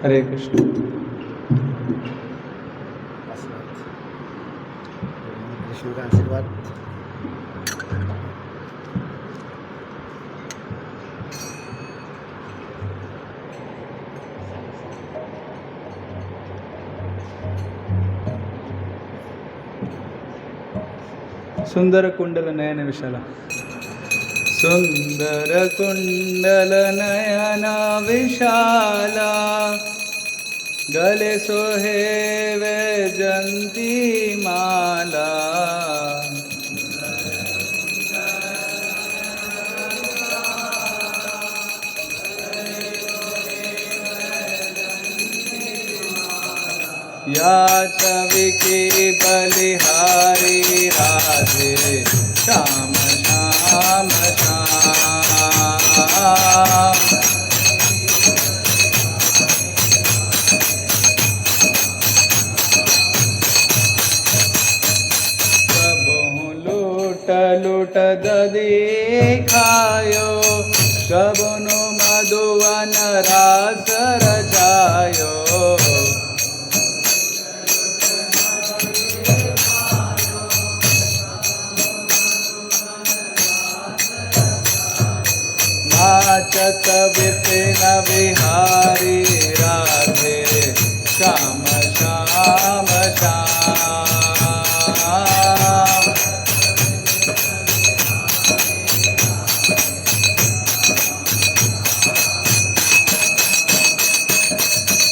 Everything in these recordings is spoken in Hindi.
हरे कृष्ण। कृष्ण का आशीर्वाद। सुंदर कुंडल नयन विशाला। सुंदर कुंडल नयन विशाला, गले सोहे वैजंती माला। या छवि की बलिहारी राधे श्याम श्याम श्याम। कबहु लूट लूट ददी खायो, कबनु मधुवन रास रचायो। नाचत विपिन विहारी राधे श्याम श्याम श्याम।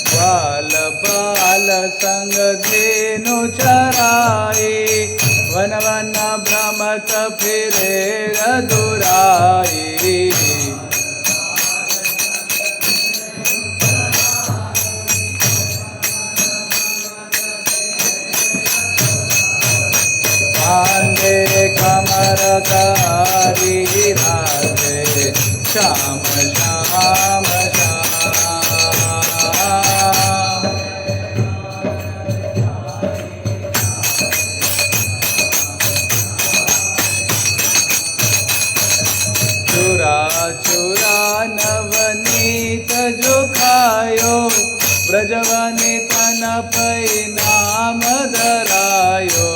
बाल बाल संग धेनु चराई, वन वन भ्रमत फिरे रघुराई। कांधे कमर कारी राधे श्याम श्याम श्याम। चुरा चुरा नवनीत जो खायो, ब्रजवनी तन पै नाम धरायो।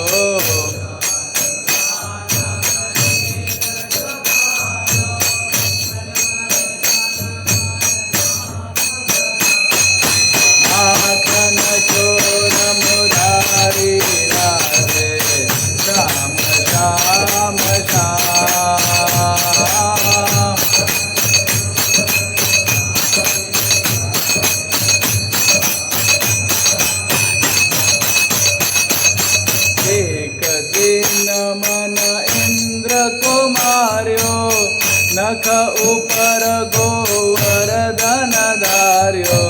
माखन चोर मुरारी राधे श्याम श्याम श्याम। एक दिन मन इंद्र को मार्यो, नख ऊपर गोवर्धन धार्यो।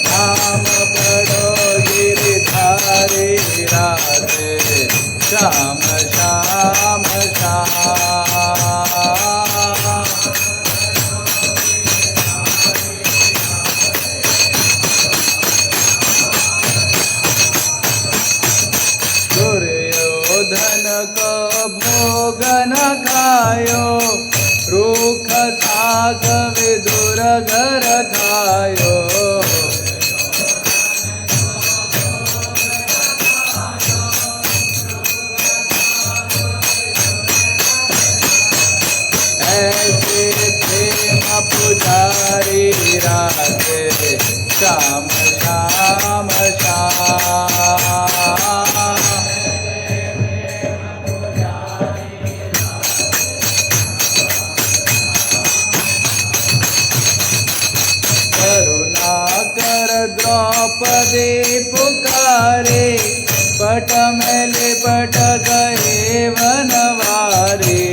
नाम पढ़ो गिरिधारी राधे श्याम श्याम श्याम। दुर्योधन को भोग न खायो, रूख साग विदुर घर खायो। ऐसे थे पुजारी राधे श्याम श्याम श्याम। करुणाकर द्रौपदी पुकारे, पट में लिपट गए वनवारी।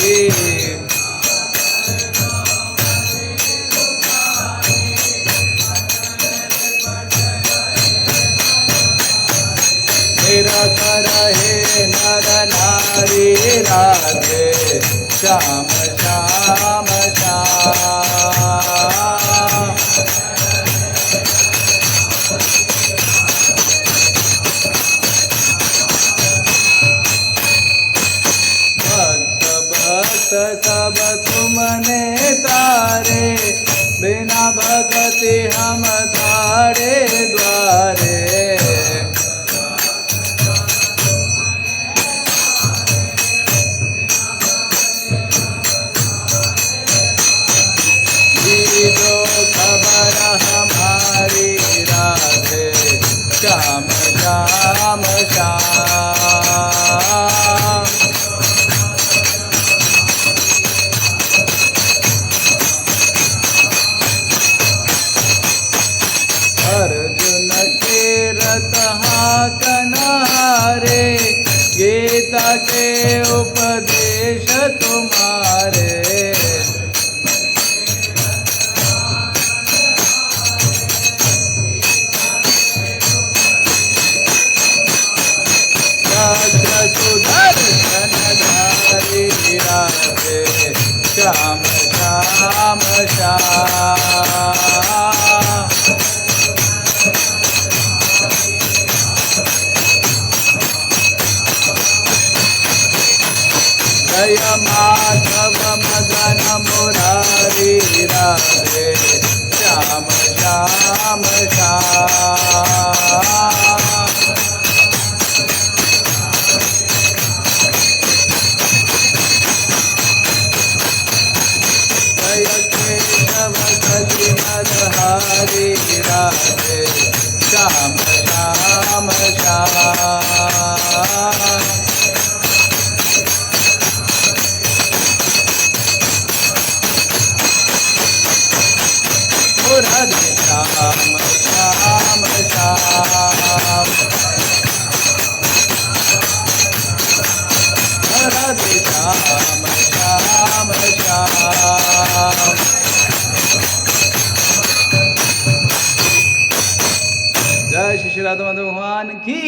निरख रहे नर नारी राधे श्याम श्याम श्याम। सब तुमने तारे, बिना भगति हम तारे द्वारे। जो खबर हमारी राधे श्याम श्याम श्याम। अर्जुन के रथ कन्हारे, गीता के उपदेश तुम्हारे। सुदर्शनधारी राधे श्याम श्याम श्याम। जय माधव मदन मुरारी राधे श्याम श्याम श्याम। जय केशव कलिमलहारी राधे श्याम श्याम श्याम। राधे श्याम श्याम श्याम। राधे श्याम श्याम श्याम। जय श्री राधा माधव भगवान की,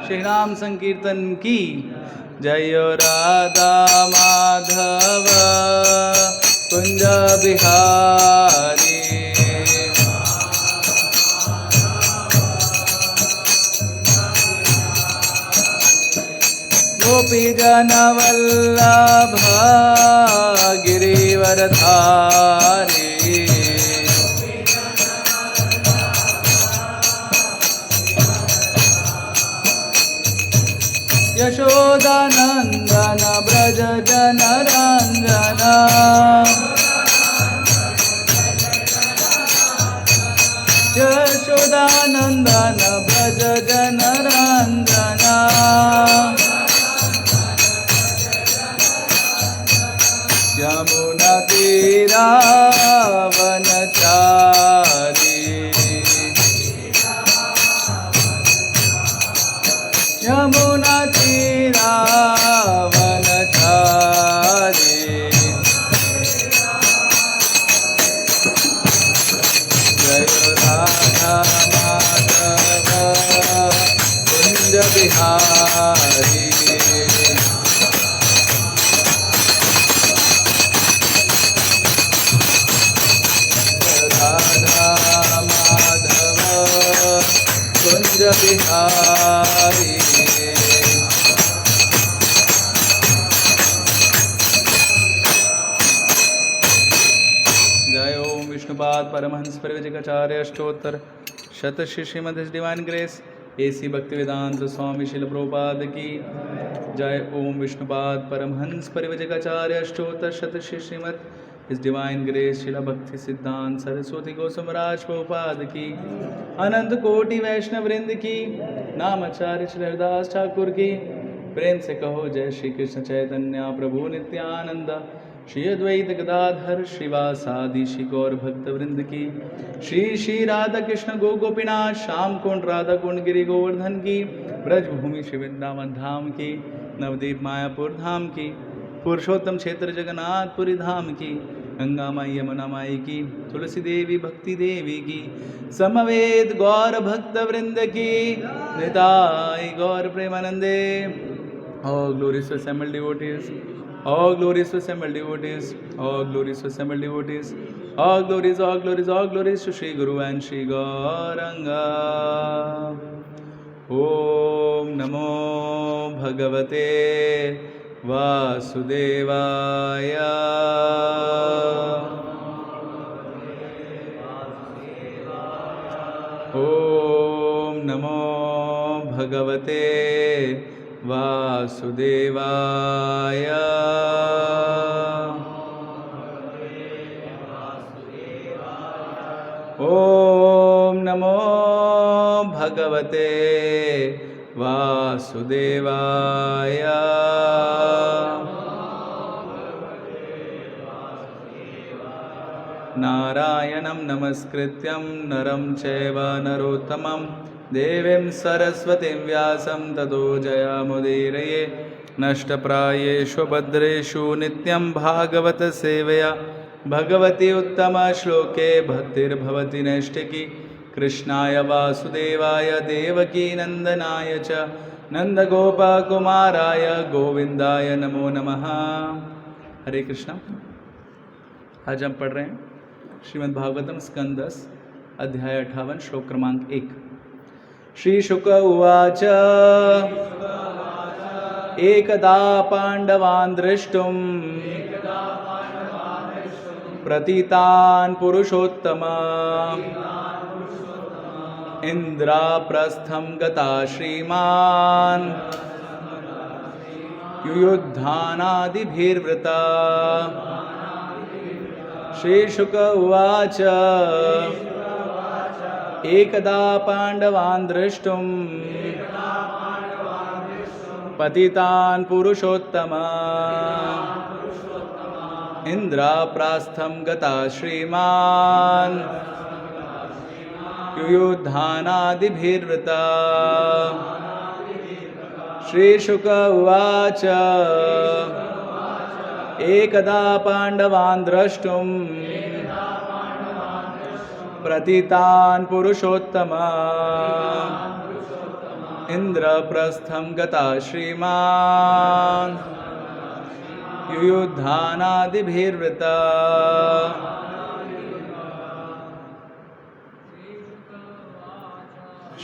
श्री राम संकीर्तन की जय। राधा माधव कुंज बिहारी, गोपी जन वल्लभ गिरिवरधारी। यशोदानंदन ब्रज जन रंजन, यशोदानंदन ब्रज जन रंजन। यमुना तीरा वनचारी, यमुना तीरा वनचारी। जय राधा माधव कुंज बिहारी। राधा माधव कुंज बिहारी। जय ओम विष्णुपाद परमहंस परिव्राजकाचार्य अष्टोत्तर शत Srimad divine grace AC Bhaktivedanta Swami Srila Prabhupada की जय। ओम विष्णुपाद परमहंस परिव्राजकाचार्य अष्टोत्तर शत श्रीमद इस डिवाइन ग्रेस शिला भक्ति सिद्धांत सरस्वती गोस्वामीराज प्रभुपाद की, अनंत कोटि वैष्णव वृंद की, नामाचार्य श्री हरिदास ठाकुर की। प्रेम से कहो जय श्री कृष्ण चैतन्य प्रभु नित्यानंद, श्री अद्वैत गदाधर श्रीवासादि श्री गौर भक्त वृंद की। श्री श्री राधा कृष्ण गो गोपीनाथ श्याम कुंड राधा कुंड गिरि गोवर्धन की। ब्रजभूमि श्री वृंदावन धाम की, नवदीप मायापुर धाम की, पुरुषोत्तम क्षेत्र जगन्नाथपुरी धाम की, गंगा माई यमुना माई की, तुलसी देवी भक्ति देवी की, समवेत गौर भक्त वृंद की, निताय गौर प्रेमानंदे। All glories to assembled devotees, all glories to assembled devotees, all glories to assembled devotees, all glories, all glories, all glories to Shri Guru and Shri Gauranga. Om Namo Bhagavate वासुदेवाय। ॐ नमो भगवते वासुदेवाय। ॐ नमो भगवते वासुदेवाय। नारायणं नमस्कृत्यं नरं चैव नरोत्तमं देवीं सरस्वतीं व्यासं ततो जयमुदीरये। नष्टप्रायेषु भद्रेषु नित्यं भागवत सेवया भगवती उत्तमश्लोके भक्तिर्भवति नैष्टिकी। कृष्णाय वासुदेवाय देवकी नंदनाय च नंदगोपकुमाराय गोविंदाय नमो नमः। हरे कृष्णा। आज हम पढ़ रहे हैं श्रीमद् भागवतम स्कंद 10 अध्याय 58 श्लोक क्रमांक 1। श्री शुक उवाच एकदा पांडवान् द्रष्टुं प्रतीतान् पुरुषोत्तमा इंद्राप्रस्थं गता श्रीमान् युयुद्धानादिभिर्वृता। श्रीशुक उवाच एकदा पांडवान् द्रष्टुं पतितान् पुरुषोत्तमा इंद्राप्रास्थं गता श्रीमान् युयुद्धानादिभिर्वृता। श्रीशुक उवाच एकदा पांडवान् द्रष्टुं प्रतीतान् पुरुषोत्तमा इंद्रप्रस्थं गता श्रीमान् युयुद्धानादिभिर्वृता।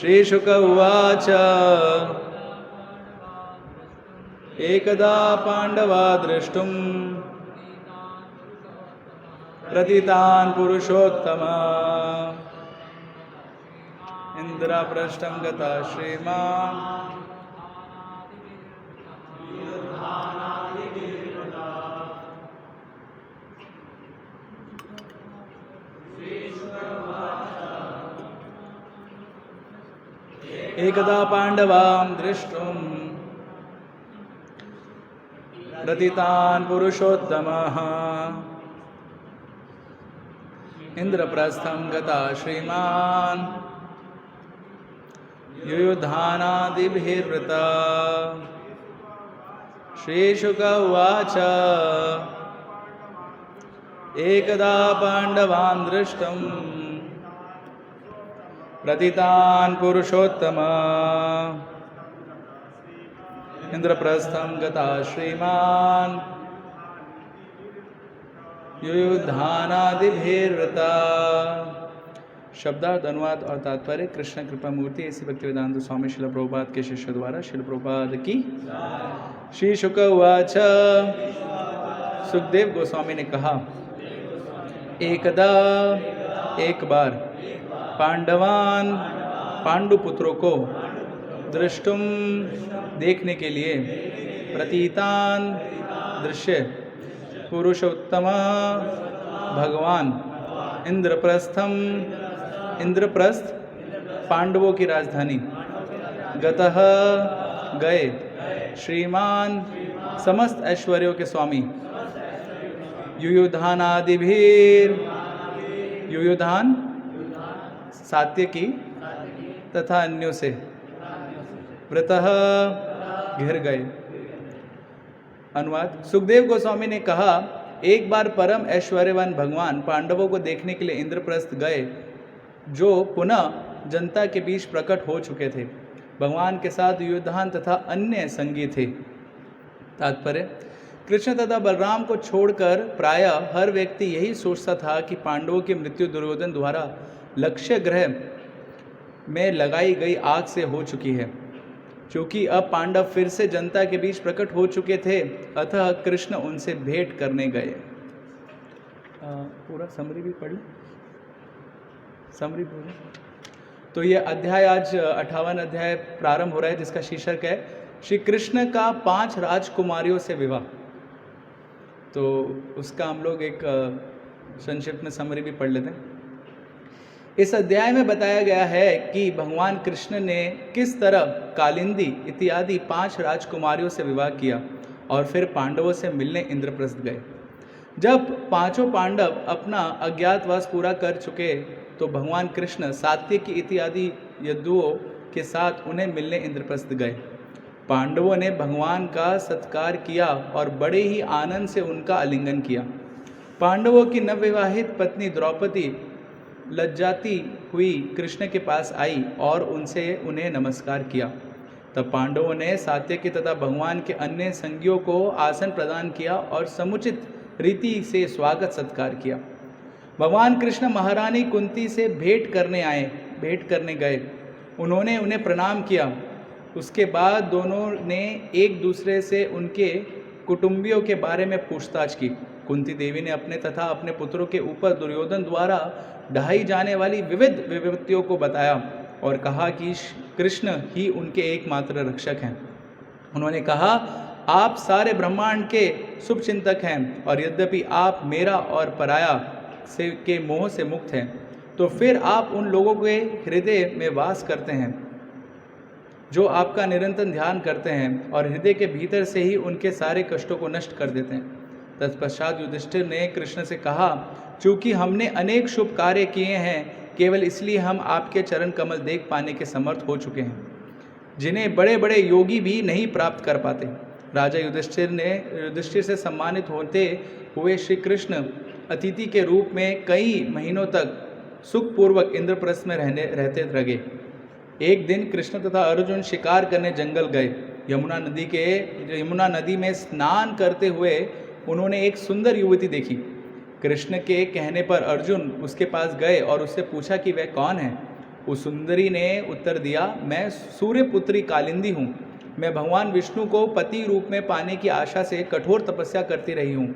श्रीशुक उवाच एकदा पांडवा द्रष्टुं प्रतीतान् पुरुषोत्तमा इंद्रप्रस्थं गता श्रीमान्। एकदा पांडवान् द्रष्टुं प्रतीतान् पुरुषोत्तमः इंद्रप्रस्थं गता श्रीमान् युयुद्धानादिभिर्वृता। श्रीशुक उवाच एकदा पांडवान् दृष्टुं प्रतीतान् पुरुषोत्तमा इंद्रप्रस्थं गता श्रीमान् युयुद्धानादिभिर्वृता। शब्दार्थ, अनुवाद और तात्पर्य कृष्ण कृपा मूर्ति ऐसी भक्तिवेदांत स्वामी श्रील प्रभुपाद के शिष्य द्वारा श्रील प्रभुपाद की। श्री शुक उवाच सुखदेव गोस्वामी ने कहा, एकदा एक बार पांडवान पांडुपुत्रों को दृष्टुम देखने के लिए प्रतीतान दृश्य पुरुषोत्तमा भगवान इंद्रप्रस्थ पांडवों की राजधानी गतः गए श्रीमान समस्त ऐश्वर्यों के स्वामी युयुधानादिभिर युयुधान सात्यकी तथा अन्यों से व्रतः घिर गए। अनुवाद, सुखदेव गोस्वामी ने कहा, एक बार परम ऐश्वर्यवान भगवान पांडवों को देखने के लिए इंद्रप्रस्थ गए, जो पुनः जनता के बीच प्रकट हो चुके थे। भगवान के साथ युयुधान तथा अन्य संगी थे। तात्पर्य, कृष्ण तथा बलराम को छोड़कर प्रायः हर व्यक्ति यही सोचता था कि पांडवों की मृत्यु दुर्योधन द्वारा लक्ष्य ग्रह में लगाई गई आग से हो चुकी है। क्योंकि अब पांडव फिर से जनता के बीच प्रकट हो चुके थे, अतः कृष्ण उनसे भेंट करने गए। पूरा समरी भी पढ़ लो, समरी पूरी। तो ये अध्याय आज 58 अध्याय प्रारंभ हो रहा है, जिसका शीर्षक है श्री कृष्ण का 5 राजकुमारियों से विवाह। तो उसका हम लोग एक संक्षिप्त में समरी भी पढ़ लेते हैं। इस अध्याय में बताया गया है कि भगवान कृष्ण ने किस तरह कालिंदी इत्यादि 5 राजकुमारियों से विवाह किया और फिर पांडवों से मिलने इंद्रप्रस्थ गए। जब 5 पांडव अपना अज्ञातवास पूरा कर चुके तो भगवान कृष्ण सात्यकी इत्यादि यदुओं के साथ उन्हें मिलने इंद्रप्रस्थ गए। पांडवों ने भगवान का सत्कार किया और बड़े ही आनंद से उनका आलिंगन किया। पांडवों की नवविवाहित पत्नी द्रौपदी लज्जाती हुई कृष्ण के पास आई और उन्हें नमस्कार किया। तब पांडवों ने सात्यकी तथा भगवान के अन्य संगियों को आसन प्रदान किया और समुचित रीति से स्वागत सत्कार किया। भगवान कृष्ण महारानी कुंती से भेंट करने गए। उन्होंने उन्हें प्रणाम किया। उसके बाद दोनों ने एक दूसरे से उनके कुटुंबियों के बारे में पूछताछ की। कुंती देवी ने अपने तथा अपने पुत्रों के ऊपर दुर्योधन द्वारा ढाई जाने वाली विविध विपत्तियों को बताया और कहा कि कृष्ण ही उनके एकमात्र रक्षक हैं। उन्होंने कहा, आप सारे ब्रह्मांड के शुभचिंतक हैं और यद्यपि आप मेरा और पराया के मोह से मुक्त हैं, तो फिर आप उन लोगों के हृदय में वास करते हैं जो आपका निरंतर ध्यान करते हैं और हृदय के भीतर से ही उनके सारे कष्टों को नष्ट कर देते हैं। तत्पश्चात युधिष्ठिर ने कृष्ण से कहा, चूँकि हमने अनेक शुभ कार्य किए हैं, केवल इसलिए हम आपके चरण कमल देख पाने के समर्थ हो चुके हैं, जिन्हें बड़े बड़े योगी भी नहीं प्राप्त कर पाते। राजा युधिष्ठिर से सम्मानित होते हुए श्री कृष्ण अतिथि के रूप में कई महीनों तक सुखपूर्वक इंद्रप्रस्थ में रहते रहे। एक दिन कृष्ण तथा अर्जुन शिकार करने जंगल गए। यमुना नदी में स्नान करते हुए उन्होंने एक सुंदर युवती देखी। कृष्ण के कहने पर अर्जुन उसके पास गए और उससे पूछा कि वह कौन है। उस सुंदरी ने उत्तर दिया, मैं सूर्यपुत्री कालिंदी हूँ। मैं भगवान विष्णु को पति रूप में पाने की आशा से कठोर तपस्या करती रही हूँ।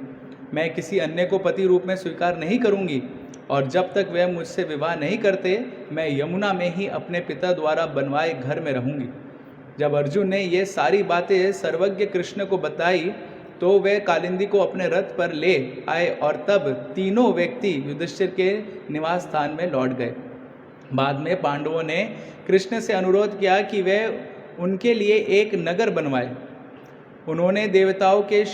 मैं किसी अन्य को पति रूप में स्वीकार नहीं करूँगी और जब तक वह मुझसे विवाह नहीं करते, मैं यमुना में ही अपने पिता द्वारा बनवाए घर में रहूँगी। जब अर्जुन ने ये सारी बातें सर्वज्ञ कृष्ण को बताई तो वे कालिंदी को अपने रथ पर ले आए और तब तीनों व्यक्ति युधिष्ठिर के निवास स्थान में लौट गए। बाद में पांडवों ने कृष्ण से अनुरोध किया कि वे उनके लिए एक नगर बनवाए। उन्होंने देवताओं के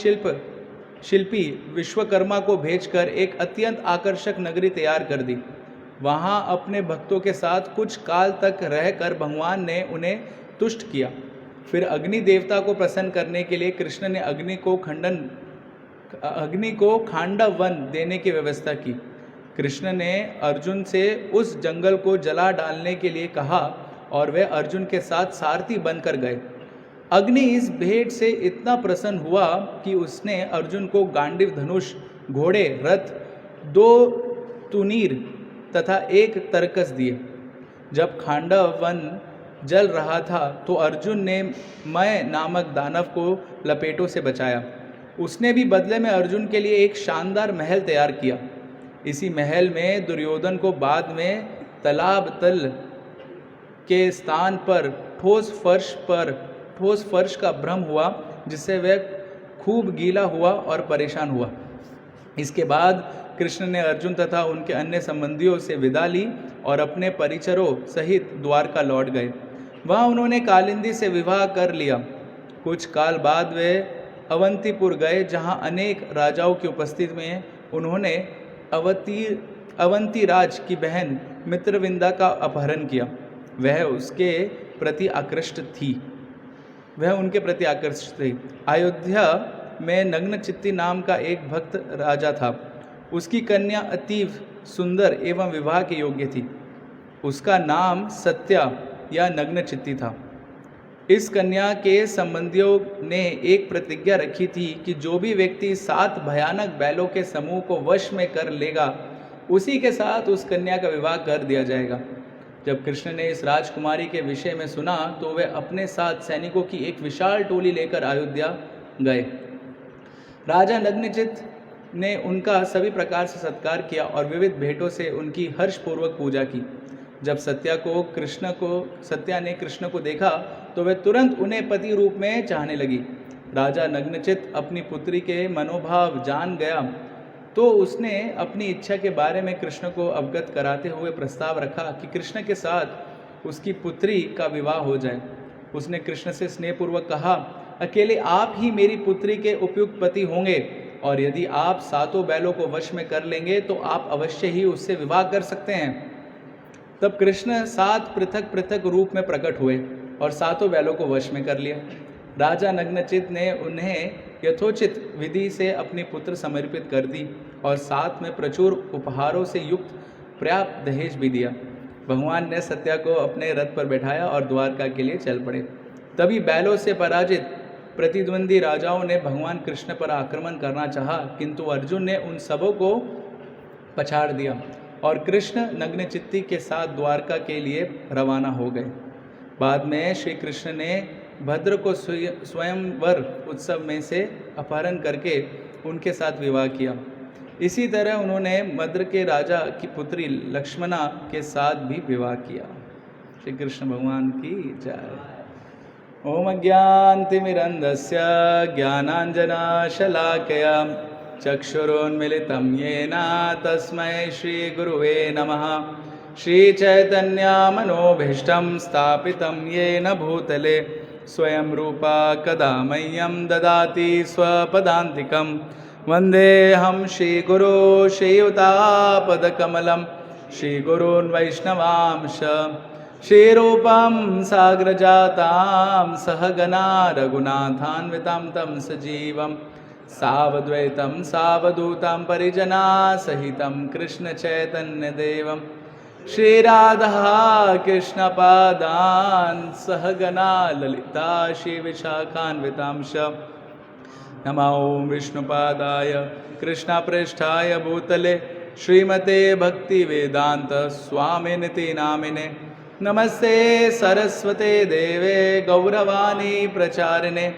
शिल्पी विश्वकर्मा को भेजकर एक अत्यंत आकर्षक नगरी तैयार कर दी। वहां अपने भक्तों के साथ कुछ काल तक रहकर भगवान ने उन्हें तुष्ट किया। फिर अग्नि देवता को प्रसन्न करने के लिए कृष्ण ने अग्नि को खांडव वन देने की व्यवस्था की। कृष्ण ने अर्जुन से उस जंगल को जला डालने के लिए कहा और वे अर्जुन के साथ सारथी बनकर गए। अग्नि इस भेंट से इतना प्रसन्न हुआ कि उसने अर्जुन को गांडीव धनुष, घोड़े, रथ, 2 तुनीर तथा 1 तरकस दिए। जब खांडव वन जल रहा था तो अर्जुन ने मय नामक दानव को लपेटों से बचाया। उसने भी बदले में अर्जुन के लिए एक शानदार महल तैयार किया। इसी महल में दुर्योधन को बाद में तालाब तल के स्थान पर ठोस फर्श का भ्रम हुआ, जिससे वह खूब गीला हुआ और परेशान हुआ। इसके बाद कृष्ण ने अर्जुन तथा उनके अन्य संबंधियों से विदा ली और अपने परिचरों सहित द्वारका लौट गए। वहाँ उन्होंने कालिंदी से विवाह कर लिया। कुछ काल बाद वे अवंतीपुर गए, जहाँ अनेक राजाओं की उपस्थिति में उन्होंने अवंती राज की बहन मित्रविंदा का अपहरण किया। वह उनके प्रति आकृष्ट थी। अयोध्या में नग्नचित्ती नाम का एक भक्त राजा था। उसकी कन्या अतीव सुंदर एवं विवाह के योग्य थी। उसका नाम सत्या या नग्नचित्ती था। इस कन्या के संबंधियों ने एक प्रतिज्ञा रखी थी कि जो भी व्यक्ति 7 भयानक बैलों के समूह को वश में कर लेगा, उसी के साथ उस कन्या का विवाह कर दिया जाएगा। जब कृष्ण ने इस राजकुमारी के विषय में सुना तो वे अपने साथ सैनिकों की एक विशाल टोली लेकर अयोध्या गए। राजा नग्नचित्त ने उनका सभी प्रकार से सत्कार किया और विविध भेंटों से उनकी हर्षपूर्वक पूजा की। जब सत्या ने कृष्ण को देखा तो वह तुरंत उन्हें पति रूप में चाहने लगी। राजा नग्नचित्त अपनी पुत्री के मनोभाव जान गया तो उसने अपनी इच्छा के बारे में कृष्ण को अवगत कराते हुए प्रस्ताव रखा कि कृष्ण के साथ उसकी पुत्री का विवाह हो जाए। उसने कृष्ण से स्नेहपूर्वक कहा, अकेले आप ही मेरी पुत्री के उपयुक्त पति होंगे और यदि आप 7 बैलों को वश में कर लेंगे तो आप अवश्य ही उससे विवाह कर सकते हैं। तब कृष्ण 7 पृथक पृथक रूप में प्रकट हुए और 7 बैलों को वश में कर लिया। राजा नग्नचित्त ने उन्हें यथोचित विधि से अपनी पुत्र समर्पित कर दी और साथ में प्रचुर उपहारों से युक्त पर्याप्त दहेज भी दिया। भगवान ने सत्या को अपने रथ पर बैठाया और द्वारका के लिए चल पड़े। तभी बैलों से पराजित प्रतिद्वंदी राजाओं ने भगवान कृष्ण पर आक्रमण करना चाहा, किंतु अर्जुन ने उन सबों को पछाड़ दिया और कृष्ण नग्नचित्ती के साथ द्वारका के लिए रवाना हो गए। बाद में श्री कृष्ण ने भद्र को स्वयंवर उत्सव में से अपहरण करके उनके साथ विवाह किया। इसी तरह उन्होंने मद्र के राजा की पुत्री लक्ष्मणा के साथ भी विवाह किया। श्री कृष्ण भगवान की जय। ओम अज्ञानतिमिरन्धस्य ज्ञानाञ्जनशलाकया चक्षुरुन्मिलितं येन तस्मै श्रीगुरुवे नमः। श्रीचैतन्यमनोभीष्टं स्थापितं येन भूतले स्वयं रूपा कदा मह्यं ददाति स्वपदान्तिकं। वन्देऽहं श्रीगुरो श्रीयुतापदकमलं श्रीगुरून् वैष्णवांश। श्रीरूपं साग्रजातां सहगना रघुनाथान्वितां तं सजीवं सावद्वैतं सावधूतं परिजना सहितं कृष्णचैतन्यदेवं श्रीराधा कृष्णपादान् सहगना ललिता श्रीविशाखान्वितांश। नमो ओं विष्णुपादाय कृष्णपृष्ठाय भूतले श्रीमते भक्तिवेदांत स्वामिनिति नामिने। नमस्ते सरस्वते देवे गौरवाणी प्रचारिणे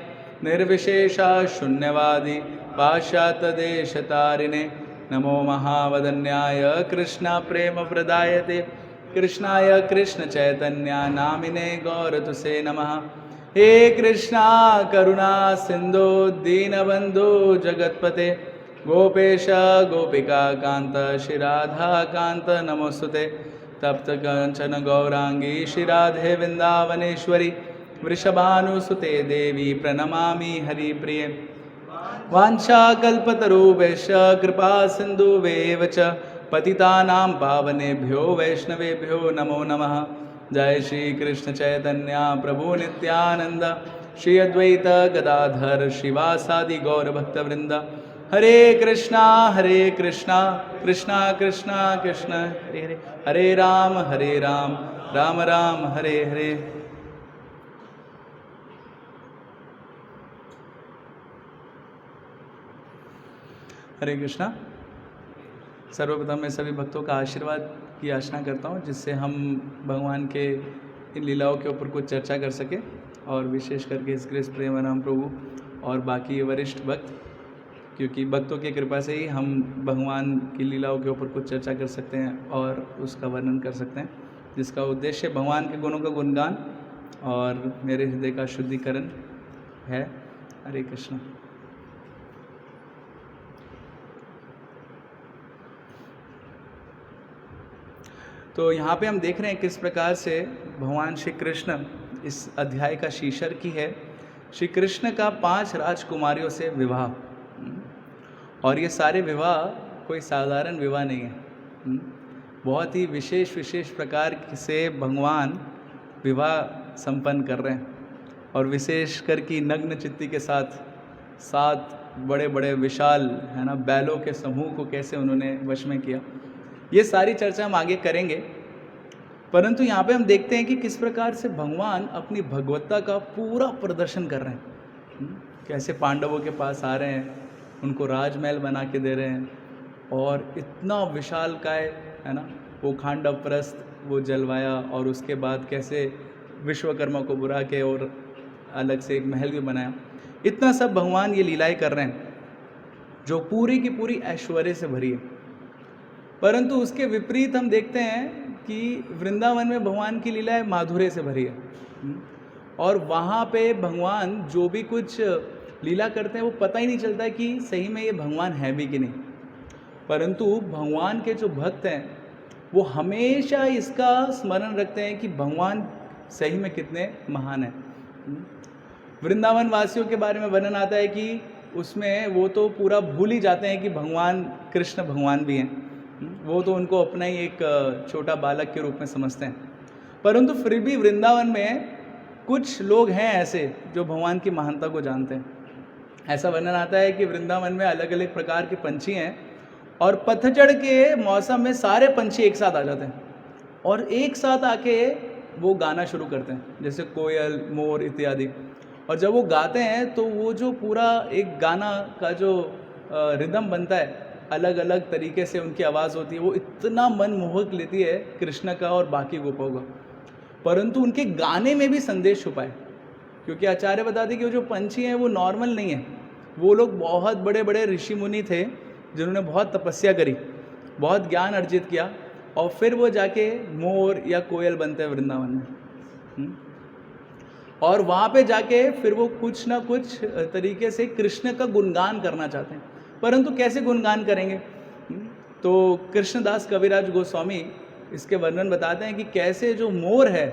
निर्विशेषा शून्यवादी पाश्चात्यदेशतारिणे। नमो महावदन्याय कृष्ण प्रेम प्रदायते कृष्णाय कृष्ण चैतन्य नामिने गौरतुसे नमः। हे कृष्णा करुणा सिंधु दीनबंधु जगत्पते गोपेश गोपिका कांत श्री राधा कांत नमोस्तुते। तप्त कंचन गौरांगी श्री राधे वृंदावनेश्वरी वृषभानुसुते देवी प्रणमामि हरिप्रिये। वाञ्छाकल्पतरुभ्यश्च कृपा सिन्धुभ्येव च पतितानां पावनेभ्यो वैष्णवेभ्यो नमो नमः। जय श्री कृष्ण चैतन्य प्रभु नित्यानंद श्री अद्वैत गदाधर श्रीवासादि गौर भक्तवृंद। हरे कृष्णा कृष्णा कृष्णा कृष्ण हरे हरे, हरे राम राम राम हरे हरे। हरे कृष्णा। सर्वप्रथम मैं सभी भक्तों का आशीर्वाद की याचना करता हूँ जिससे हम भगवान के इन लीलाओं के ऊपर कुछ चर्चा कर सकें और विशेष करके इस कृष्ण प्रेमानंद प्रभु और बाकी वरिष्ठ भक्त, क्योंकि भक्तों की कृपा से ही हम भगवान की लीलाओं के ऊपर कुछ चर्चा कर सकते हैं और उसका वर्णन कर सकते हैं, जिसका उद्देश्य भगवान के गुणों का गुणगान और मेरे हृदय का शुद्धिकरण है। हरे कृष्ण। तो यहाँ पे हम देख रहे हैं किस प्रकार से भगवान श्री कृष्ण, इस अध्याय का शीर्षक ही है श्री कृष्ण का 5 राजकुमारियों से विवाह। और ये सारे विवाह कोई साधारण विवाह नहीं है, बहुत ही विशेष प्रकार से भगवान विवाह संपन्न कर रहे हैं। और विशेष कर कि नग्न चित्ती के साथ 7 बड़े बड़े विशाल है ना बैलों के समूह को कैसे उन्होंने वश में किया, ये सारी चर्चा हम आगे करेंगे। परंतु यहाँ पे हम देखते हैं कि किस प्रकार से भगवान अपनी भगवत्ता का पूरा प्रदर्शन कर रहे हैं। कैसे पांडवों के पास आ रहे हैं, उनको राजमहल बना के दे रहे हैं और इतना विशाल काय है ना वो खांडव प्रस्थ वो जलवाया और उसके बाद कैसे विश्वकर्मा को बुला के और अलग से एक महल भी बनाया। इतना सब भगवान ये लीलाएं कर रहे हैं जो पूरी की पूरी ऐश्वर्य से भरी है। परंतु उसके विपरीत हम देखते हैं कि वृंदावन में भगवान की लीलाएं माधुर्य से भरी है और वहाँ पे भगवान जो भी कुछ लीला करते हैं वो पता ही नहीं चलता है कि सही में ये भगवान है भी कि नहीं। परंतु भगवान के जो भक्त हैं वो हमेशा इसका स्मरण रखते हैं कि भगवान सही में कितने महान हैं। वृंदावन वासियों के बारे में वर्णन आता है कि उसमें वो तो पूरा भूल ही जाते हैं कि भगवान कृष्ण भगवान भी हैं। वो तो उनको अपना ही एक छोटा बालक के रूप में समझते हैं। परंतु फिर भी वृंदावन में कुछ लोग हैं ऐसे जो भगवान की महानता को जानते हैं। ऐसा वर्णन आता है कि वृंदावन में अलग अलग प्रकार के पंछी हैं और पतझड़ के मौसम में सारे पंछी एक साथ आ जाते हैं और एक साथ आके वो गाना शुरू करते हैं, जैसे कोयल, मोर इत्यादि। और जब वो गाते हैं तो वो जो पूरा एक गाना का जो रिदम बनता है, अलग अलग तरीके से उनकी आवाज़ होती है, वो इतना मनमोहक लेती है कृष्ण का और बाकी गोपों का। परंतु उनके गाने में भी संदेश छुपा है, क्योंकि आचार्य बताते हैं कि वो जो पंछी हैं वो नॉर्मल नहीं है। वो लोग बहुत बड़े बड़े ऋषि मुनि थे जिन्होंने बहुत तपस्या करी, बहुत ज्ञान अर्जित किया और फिर वो जाके मोर या कोयल बनते हैं वृंदावन में। और वहाँ पे जाके फिर वो कुछ ना कुछ तरीके से कृष्ण का गुणगान करना चाहते हैं। परंतु कैसे गुणगान करेंगे? तो कृष्णदास कविराज गोस्वामी इसके वर्णन बताते हैं कि कैसे जो मोर है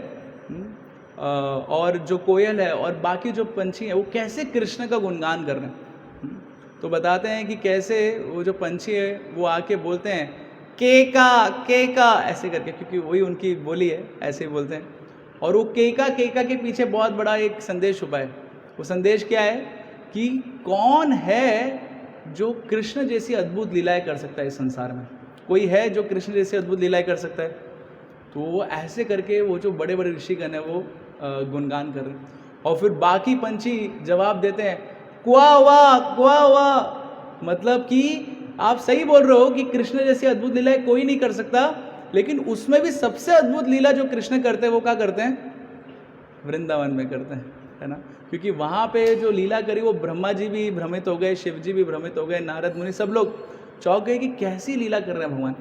और जो कोयल है और बाकी जो पंछी हैं वो कैसे कृष्ण का गुणगान कर रहे हैं। तो बताते हैं कि कैसे वो जो पंछी है वो आके बोलते हैं केका केका ऐसे करके, क्योंकि वही उनकी बोली है, ऐसे ही बोलते हैं। और वो केका केका के पीछे बहुत बड़ा एक संदेश छुपा है। वो संदेश क्या है कि कौन है जो कृष्ण जैसी अद्भुत लीलाएं कर सकता है इस संसार में? कोई है जो कृष्ण जैसी अद्भुत लीलाएं कर सकता है? तो वो ऐसे करके वो जो बड़े बड़े ऋषिगण है वो गुणगान कर रहे हैं। और फिर बाकी पंछी जवाब देते हैं क्वा वाह, मतलब कि आप सही बोल रहे हो कि कृष्ण जैसी अद्भुत लीलाएं कोई नहीं कर सकता, लेकिन उसमें भी सबसे अद्भुत लीला जो कृष्ण करते हैं वो क्या करते हैं? वृंदावन में करते हैं, है ना। क्योंकि वहाँ पे जो लीला करी वो ब्रह्मा जी भी भ्रमित हो गए, शिव जी भी भ्रमित हो गए, नारद मुनि सब लोग चौंक गए कि कैसी लीला कर रहे हैं भगवान।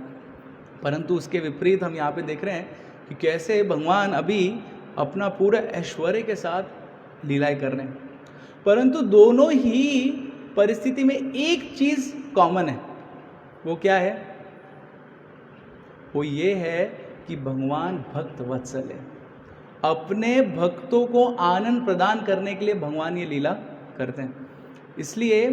परंतु उसके विपरीत हम यहाँ पे देख रहे हैं कि कैसे भगवान अभी अपना पूरा ऐश्वर्य के साथ लीलाएं कर रहे हैं। परंतु दोनों ही परिस्थिति में एक चीज़ कॉमन है। वो क्या है? वो ये है कि भगवान भक्त वत्सल है। अपने भक्तों को आनंद प्रदान करने के लिए भगवान ये लीला करते हैं। इसलिए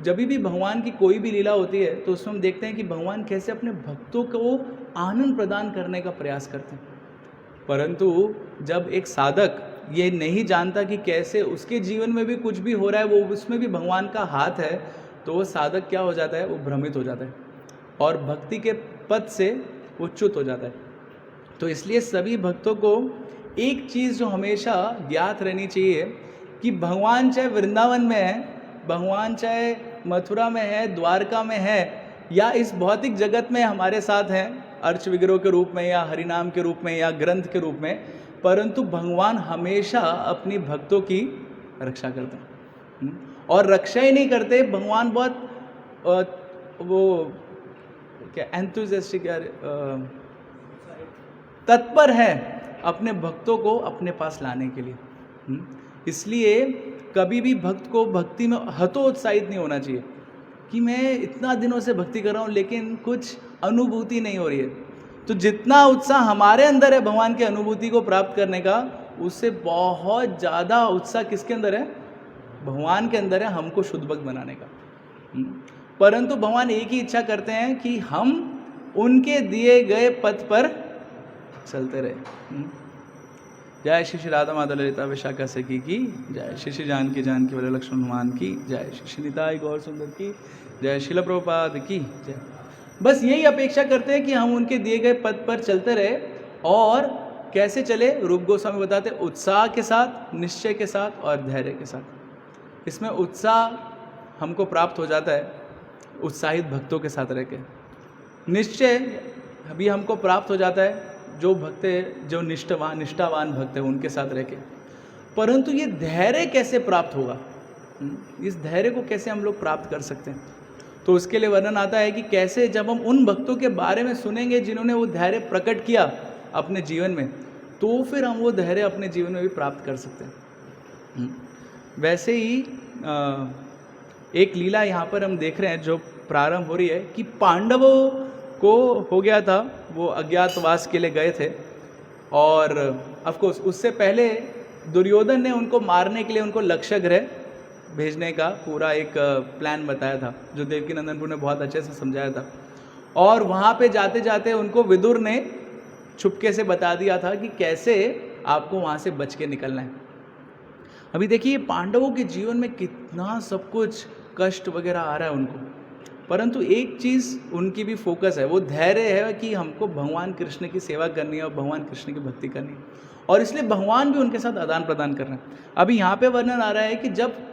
जब भी भगवान की कोई भी लीला होती है तो उसमें हम देखते हैं कि भगवान कैसे अपने भक्तों को आनंद प्रदान करने का प्रयास करते हैं। परंतु जब एक साधक ये नहीं जानता कि कैसे उसके जीवन में भी कुछ भी हो रहा है, वो उसमें भी भगवान का हाथ है, तो वो साधक क्या हो जाता है? वो भ्रमित हो जाता है और भक्ति के पद से वो च्युत हो जाता है। तो इसलिए सभी भक्तों को एक चीज़ जो हमेशा ज्ञात रहनी चाहिए कि भगवान चाहे वृंदावन में है, भगवान चाहे मथुरा में है, द्वारका में है, या इस भौतिक जगत में हमारे साथ हैं अर्च विग्रह के रूप में या हरिनाम के रूप में या ग्रंथ के रूप में, परंतु भगवान हमेशा अपनी भक्तों की रक्षा करते हैं। और रक्षा ही नहीं करते, भगवान बहुत वो क्या एंथुसियास्टिक तत्पर है अपने भक्तों को अपने पास लाने के लिए। इसलिए कभी भी भक्त को भक्ति में हतोत्साहित नहीं होना चाहिए कि मैं इतना दिनों से भक्ति कर रहा हूँ लेकिन कुछ अनुभूति नहीं हो रही है। तो जितना उत्साह हमारे अंदर है भगवान की अनुभूति को प्राप्त करने का, उससे बहुत ज़्यादा उत्साह किसके अंदर है? भगवान के अंदर है, हमको शुद्ध भक्त बनाने का। परंतु भगवान एक ही इच्छा करते हैं कि हम उनके दिए गए पथ पर चलते रहे। जय श्री श्री राधा माधव ललिता विशाखा सखी की जय, श्री श्री जानकी जानकी वाले लक्ष्मण हनुमान की जय, श्री श्री निताई गौर सुंदर की जय, शिला प्रभुपाद की जय। बस यही अपेक्षा करते हैं कि हम उनके दिए गए पथ पर चलते रहे। और कैसे चले? रूप गोस्वामी बताते उत्साह के साथ, निश्चय के साथ और धैर्य के साथ। इसमें उत्साह हमको प्राप्त हो जाता है उत्साहित भक्तों के साथ रह के, निश्चय भी हमको प्राप्त हो जाता है जो भक्त है, जो निष्ठावान भक्त है उनके साथ रह के। परंतु ये धैर्य कैसे प्राप्त होगा? इस धैर्य को कैसे हम लोग प्राप्त कर सकते हैं? तो उसके लिए वर्णन आता है कि कैसे जब हम उन भक्तों के बारे में सुनेंगे जिन्होंने वो धैर्य प्रकट किया अपने जीवन में, तो फिर हम वो धैर्य अपने जीवन में भी प्राप्त कर सकते हैं। वैसे ही एक लीला यहाँ पर हम देख रहे हैं जो प्रारंभ हो रही है कि पांडवों को हो गया था, वो अज्ञातवास के लिए गए थे, और ऑफकोर्स उससे पहले दुर्योधन ने उनको मारने के लिए उनको लक्षगृह भेजने का पूरा एक प्लान बताया था, जो देवकीनंदनपुर ने बहुत अच्छे से समझाया था। और वहाँ पे जाते जाते उनको विदुर ने छुपके से बता दिया था कि कैसे आपको वहाँ से बच के निकलना है। अभी देखिए पांडवों के जीवन में कितना सब कुछ कष्ट वगैरह आ रहा है उनको, परंतु एक चीज़ उनकी भी फोकस है, वो धैर्य है कि हमको भगवान कृष्ण की सेवा करनी है और भगवान कृष्ण की भक्ति करनी है, और इसलिए भगवान भी उनके साथ आदान प्रदान कर रहे हैं। अभी यहाँ पे वर्णन आ रहा है कि जब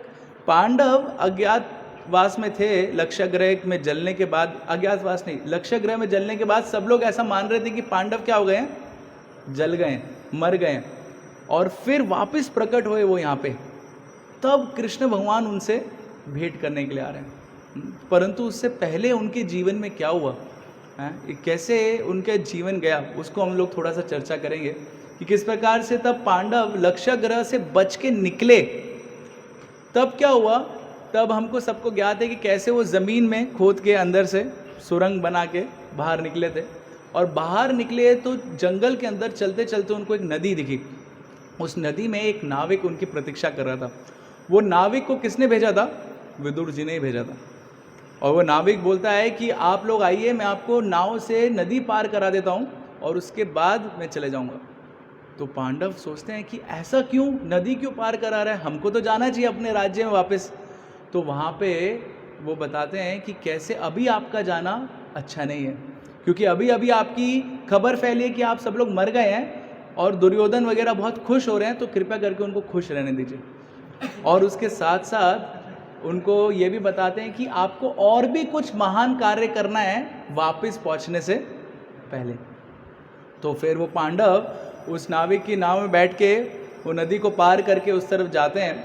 पांडव अज्ञातवास में थे, लक्षगृह में जलने के बाद, अज्ञातवास नहीं, लक्षगृह में जलने के बाद सब लोग ऐसा मान रहे थे कि पांडव क्या हो गए हैं, जल गए, मर गए, और फिर वापस प्रकट हुए वो यहाँ पे। तब कृष्ण भगवान उनसे भेंट करने के लिए आ रहे हैं। परंतु उससे पहले उनके जीवन में क्या हुआ है, कैसे उनका जीवन गया, उसको हम लोग थोड़ा सा चर्चा करेंगे कि किस प्रकार से तब पांडव लक्षगृह से बच के निकले। तब क्या हुआ, तब हमको सबको ज्ञात है कि कैसे वो ज़मीन में खोद के अंदर से सुरंग बना के बाहर निकले थे, और बाहर निकले तो जंगल के अंदर चलते चलते उनको एक नदी दिखी। उस नदी में एक नाविक उनकी प्रतीक्षा कर रहा था। वो नाविक को किसने भेजा था? विदुर जी ने ही भेजा था। और वो नाविक बोलता है कि आप लोग आइए, मैं आपको नाव से नदी पार करा देता हूँ और उसके बाद मैं चले जाऊँगा। तो पांडव सोचते हैं कि ऐसा क्यों, नदी क्यों पार करा रहा है, हमको तो जाना चाहिए अपने राज्य में वापस। तो वहाँ पे वो बताते हैं कि कैसे अभी आपका जाना अच्छा नहीं है, क्योंकि अभी अभी आपकी खबर फैली है कि आप सब लोग मर गए हैं और दुर्योधन वगैरह बहुत खुश हो रहे हैं, तो कृपया करके उनको खुश रहने दीजिए। और उसके साथ साथ उनको ये भी बताते हैं कि आपको और भी कुछ महान कार्य करना है वापस पहुंचने से पहले। तो फिर वो पांडव उस नाविक की नाव में बैठ के वो नदी को पार करके उस तरफ जाते हैं,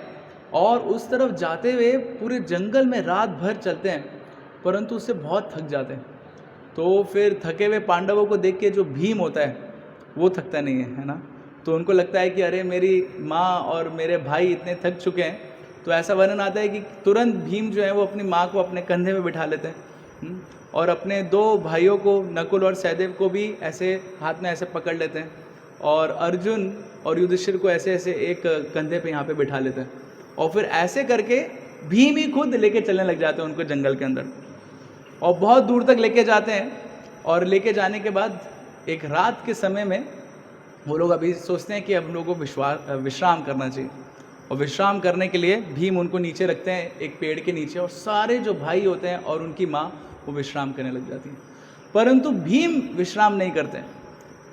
और उस तरफ जाते हुए पूरे जंगल में रात भर चलते हैं, परंतु उससे बहुत थक जाते हैं। तो फिर थके हुए पांडवों को देख के जो भीम होता है वो थकता नहीं है ना। तो उनको लगता है कि अरे मेरी माँ और मेरे भाई इतने थक चुके हैं। तो ऐसा वर्णन आता है कि तुरंत भीम जो है वो अपनी माँ को अपने कंधे में बिठा लेते हैं, और अपने दो भाइयों को, नकुल और सहदेव को भी ऐसे हाथ में ऐसे पकड़ लेते हैं, और अर्जुन और युधिष्ठिर को ऐसे ऐसे एक कंधे पे यहाँ पे बिठा लेते हैं, और फिर ऐसे करके भीम ही खुद लेके चलने लग जाते हैं उनको जंगल के अंदर, और बहुत दूर तक लेके जाते हैं। और लेके जाने के बाद एक रात के समय में वो लोग अभी सोचते हैं कि हम लोगों को विश्राम करना चाहिए, और विश्राम करने के लिए भीम उनको नीचे रखते हैं एक पेड़ के नीचे, और सारे जो भाई होते हैं और उनकी माँ वो विश्राम करने लग जाती है। परंतु भीम विश्राम नहीं करते हैं,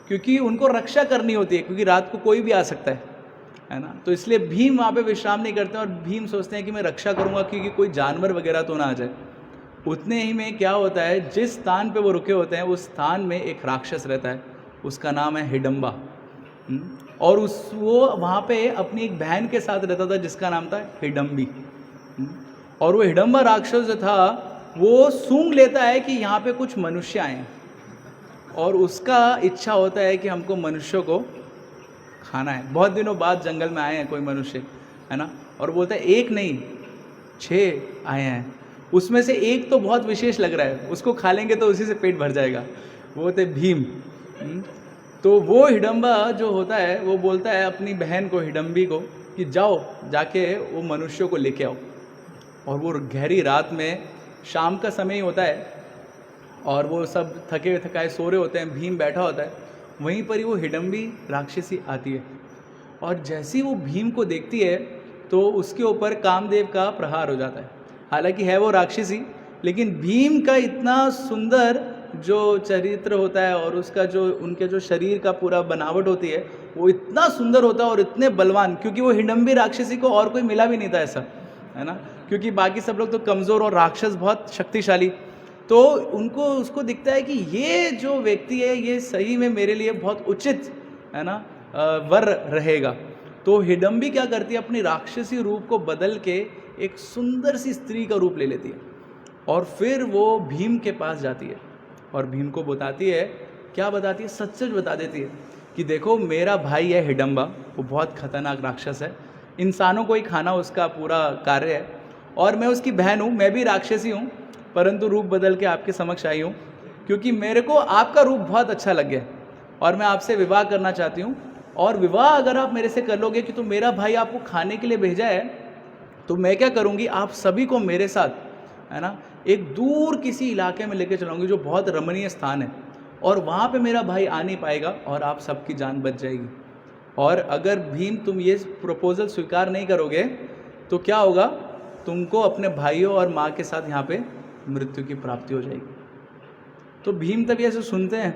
क्योंकि उनको रक्षा करनी होती है, क्योंकि रात को कोई भी आ सकता है ना। तो इसलिए भीम वहाँ पे विश्राम नहीं करते, और भीम सोचते हैं कि मैं रक्षा करूँगा क्योंकि कोई जानवर वगैरह तो ना आ जाए। उतने ही में क्या होता है, जिस स्थान पे वो रुके होते हैं उस स्थान में एक राक्षस रहता है, उसका नाम है हिडम्बा। और वो वहाँ पे अपनी एक बहन के साथ रहता था जिसका नाम था हिडम्बी। और वो हिडम्बा राक्षस जो था वो सूंघ लेता है कि यहाँ पे कुछ मनुष्य आए हैं, और उसका इच्छा होता है कि हमको मनुष्यों को खाना है। बहुत दिनों बाद जंगल में आए हैं कोई मनुष्य, है ना, और बोलता है एक नहीं 6 आए हैं, उसमें से एक तो बहुत विशेष लग रहा है, उसको खा लेंगे तो उसी से पेट भर जाएगा। वो थे भीम। तो वो हिडम्बा जो होता है वो बोलता है अपनी बहन को, हिडम्बी को, कि जाओ जाके वो मनुष्यों को लेके आओ। और वो गहरी रात में, शाम का समय ही होता है, और वो सब थके थकाए सो रहे होते हैं, भीम बैठा होता है, वहीं पर ही वो हिडम्बी राक्षसी आती है, और जैसी वो भीम को देखती है तो उसके ऊपर कामदेव का प्रहार हो जाता है। हालांकि है वो राक्षसी, लेकिन भीम का इतना सुंदर जो चरित्र होता है और उसका जो उनके जो शरीर का पूरा बनावट होती है वो इतना सुंदर होता है और इतने बलवान, क्योंकि वो हिडम्बी राक्षसी को और कोई मिला भी नहीं था ऐसा, है ना, क्योंकि बाकी सब लोग तो कमज़ोर और राक्षस बहुत शक्तिशाली। तो उनको उसको दिखता है कि ये जो व्यक्ति है ये सही में मेरे लिए बहुत उचित है ना वर रहेगा। तो हिडम्बी क्या करती है, अपनी राक्षसी रूप को बदल के एक सुंदर सी स्त्री का रूप ले लेती है और फिर वो भीम के पास जाती है और भीम को बताती है, क्या बताती है, सच सच बता देती है कि देखो मेरा भाई है हिडम्बा, वो बहुत खतरनाक राक्षस है, इंसानों को ही खाना उसका पूरा कार्य है, और मैं उसकी बहन हूँ, मैं भी राक्षसी हूँ, परंतु रूप बदल के आपके समक्ष आई हूँ क्योंकि मेरे को आपका रूप बहुत अच्छा लग गया और मैं आपसे विवाह करना चाहती हूँ। और विवाह अगर आप मेरे से कर लोगे कि तो मेरा भाई आपको खाने के लिए भेजा है, तो मैं क्या करूँगी, आप सभी को मेरे साथ है ना एक दूर किसी इलाके में लेके चलाऊंगी जो बहुत रमणीय स्थान है, और वहाँ पे मेरा भाई आ नहीं पाएगा और आप सबकी जान बच जाएगी। और अगर भीम तुम ये प्रपोजल स्वीकार नहीं करोगे तो क्या होगा, तुमको अपने भाइयों और माँ के साथ यहाँ पे मृत्यु की प्राप्ति हो जाएगी। तो भीम तभी ऐसे सुनते हैं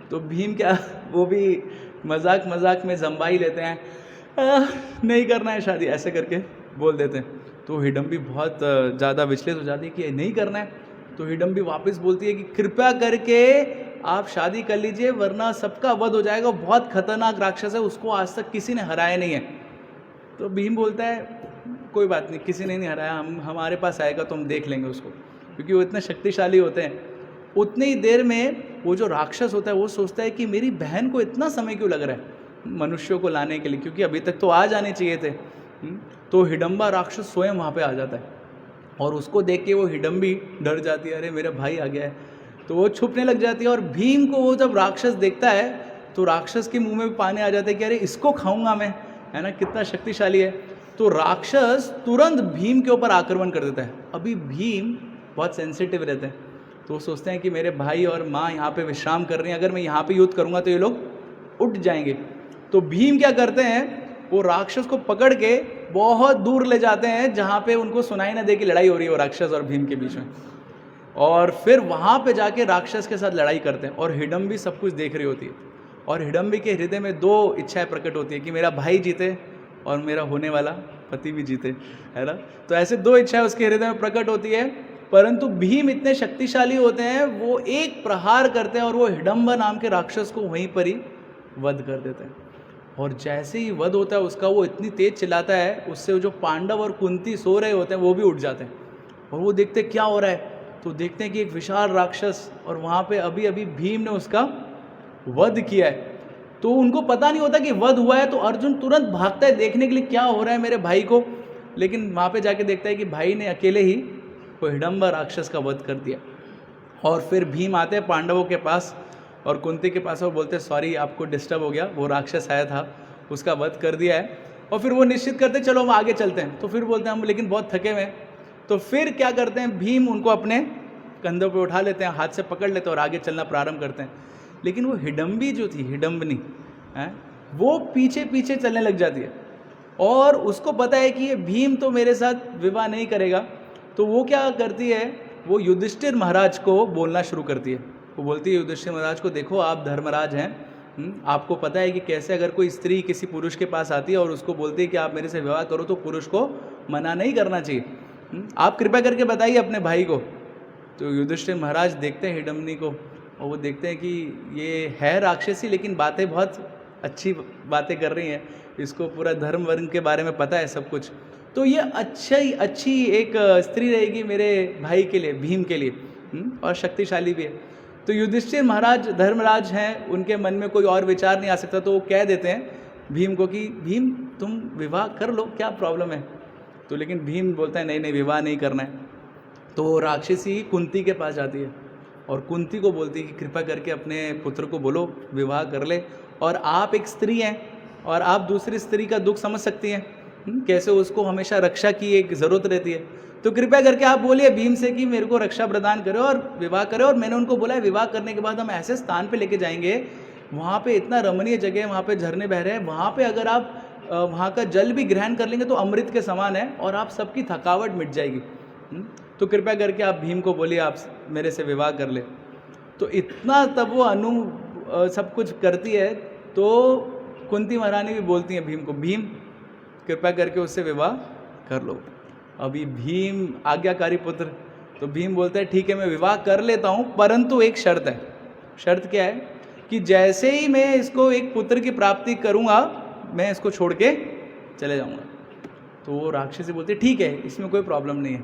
तो भीम क्या, वो भी मजाक मजाक में जम्बाई लेते हैं, नहीं करना है शादी, ऐसे करके बोल देते हैं। तो हिडम्बी बहुत ज़्यादा विचलित हो जाती है कि नहीं करना है। तो हिडम्बी वापस बोलती है कि कृपया करके आप शादी कर लीजिए वरना सबका वध हो जाएगा, बहुत खतरनाक राक्षस है, उसको आज तक किसी ने हराया नहीं है। तो भीम बोलता है कोई बात नहीं, किसी ने नहीं हराया, हमारे पास आएगा तो हम देख लेंगे उसको, क्योंकि वो इतने शक्तिशाली होते हैं। उतनी ही देर में वो जो राक्षस होता है वो सोचता है कि मेरी बहन को इतना समय क्यों लग रहा है मनुष्यों को लाने के लिए, क्योंकि अभी तक तो आ जाने चाहिए थे। तो हिडम्बा राक्षस स्वयं वहाँ पे आ जाता है और उसको देख के वो हिडम्बी डर जाती है, अरे मेरा भाई आ गया है, तो वो छुपने लग जाती है। और भीम को वो जब राक्षस देखता है तो राक्षस के मुंह में भी पानी आ जाता है कि अरे इसको खाऊंगा मैं, है ना, कितना शक्तिशाली है। तो राक्षस तुरंत भीम के ऊपर आक्रमण कर देता है। अभी भीम बहुत सेंसिटिव रहते हैं, तो वो सोचते हैं कि मेरे भाई और माँ यहाँ पे विश्राम कर रहे हैं, अगर मैं यहाँ पे युद्ध करूँगा तो ये लोग उठ जाएंगे। तो भीम क्या करते हैं, वो राक्षस को पकड़ के बहुत दूर ले जाते हैं जहाँ पे उनको सुनाई ना दे कि लड़ाई हो रही है वो राक्षस और भीम के बीच में, और फिर वहाँ पे जाके राक्षस के साथ लड़ाई करते हैं। और हिडम्बी सब कुछ देख रही होती है और हिडम्बी के हृदय में दो इच्छाएं प्रकट होती है कि मेरा भाई जीते और मेरा होने वाला पति भी जीते, है ना। तो ऐसे दो इच्छाएं उसके हृदय में प्रकट होती है, परंतु भीम इतने शक्तिशाली होते हैं, वो एक प्रहार करते हैं और वो हिडम्बा नाम के राक्षस को वहीं पर ही वध कर देते हैं। और जैसे ही वध होता है उसका, वो इतनी तेज चिल्लाता है, उससे जो पांडव और कुंती सो रहे होते हैं वो भी उठ जाते हैं और वो देखते क्या हो रहा है। तो देखते हैं कि एक विशाल राक्षस, और वहाँ पे अभी अभी भीम ने उसका वध किया है। तो उनको पता नहीं होता कि वध हुआ है, तो अर्जुन तुरंत भागता है देखने के लिए क्या हो रहा है मेरे भाई को, लेकिन वहाँ पे जाके देखता है कि भाई ने अकेले ही वो हिडम्बा राक्षस का वध कर दिया। और फिर भीम आते हैं पांडवों के पास और कुंती के पास, वो बोलते हैं सॉरी आपको डिस्टर्ब हो गया, वो राक्षस आया था उसका वध कर दिया है। और फिर वो निश्चित करते हैं चलो हम आगे चलते हैं। तो फिर बोलते हैं हम लेकिन बहुत थके हुए हैं। तो फिर क्या करते हैं, भीम उनको अपने कंधों पे उठा लेते हैं, हाथ से पकड़ लेते हैं और आगे चलना प्रारंभ करते हैं। लेकिन वो हिडम्बी जो थी, हिडम्बनी है, वो पीछे पीछे चलने लग जाती है और उसको पता है कि ये भीम तो मेरे साथ विवाह नहीं करेगा। तो वो क्या करती है, वो युधिष्ठिर महाराज को बोलना शुरू करती है। वो बोलती है युधिष्ठिर महाराज को, देखो आप धर्मराज हैं, आपको पता है कि कैसे अगर कोई स्त्री किसी पुरुष के पास आती है और उसको बोलती है कि आप मेरे से विवाह करो, तो पुरुष को मना नहीं करना चाहिए। आप कृपया करके बताइए अपने भाई को। तो युधिष्ठिर महाराज देखते हैं हिडम्बनी को और वो देखते हैं कि ये है राक्षसी, लेकिन बातें बहुत अच्छी बातें कर रही हैं, इसको पूरा धर्म वर्ग के बारे में पता है सब कुछ, तो ये अच्छी एक स्त्री रहेगी मेरे भाई के लिए, भीम के लिए, और शक्तिशाली भी है। तो युधिष्ठिर महाराज धर्मराज हैं, उनके मन में कोई और विचार नहीं आ सकता, तो वो कह देते हैं भीम को कि भीम तुम विवाह कर लो, क्या प्रॉब्लम है। तो लेकिन भीम बोलता है नहीं नहीं विवाह नहीं करना है। तो राक्षसी कुंती के पास जाती है और कुंती को बोलती है कि कृपया करके अपने पुत्र को बोलो विवाह कर ले, और आप एक स्त्री हैं और आप दूसरी स्त्री का दुख समझ सकती हैं, कैसे उसको हमेशा रक्षा की एक ज़रूरत रहती है, तो कृपया करके आप बोलिए भीम से कि मेरे को रक्षा प्रदान करो और विवाह करो। और मैंने उनको बोला है विवाह करने के बाद हम ऐसे स्थान पे लेके जाएंगे, वहाँ पे इतना रमणीय जगह है, वहाँ पे झरने बह रहे हैं, वहाँ पे अगर आप वहाँ का जल भी ग्रहण कर लेंगे तो अमृत के समान है और आप सबकी थकावट मिट जाएगी। तो कृपया करके आप भीम को बोलिए आप मेरे से विवाह कर ले। तो इतना तब वो सब कुछ करती है, तो कुंती महारानी भी बोलती हैं भीम को, भीम कृपया करके उससे विवाह कर लो। अभी भीम आज्ञाकारी पुत्र तो भीम बोलता है ठीक है मैं विवाह कर लेता हूँ, परंतु एक शर्त है। शर्त क्या है कि जैसे ही मैं इसको एक पुत्र की प्राप्ति करूँगा मैं इसको छोड़ के चले जाऊँगा। तो वो राक्षसी बोलती है ठीक है, इसमें कोई प्रॉब्लम नहीं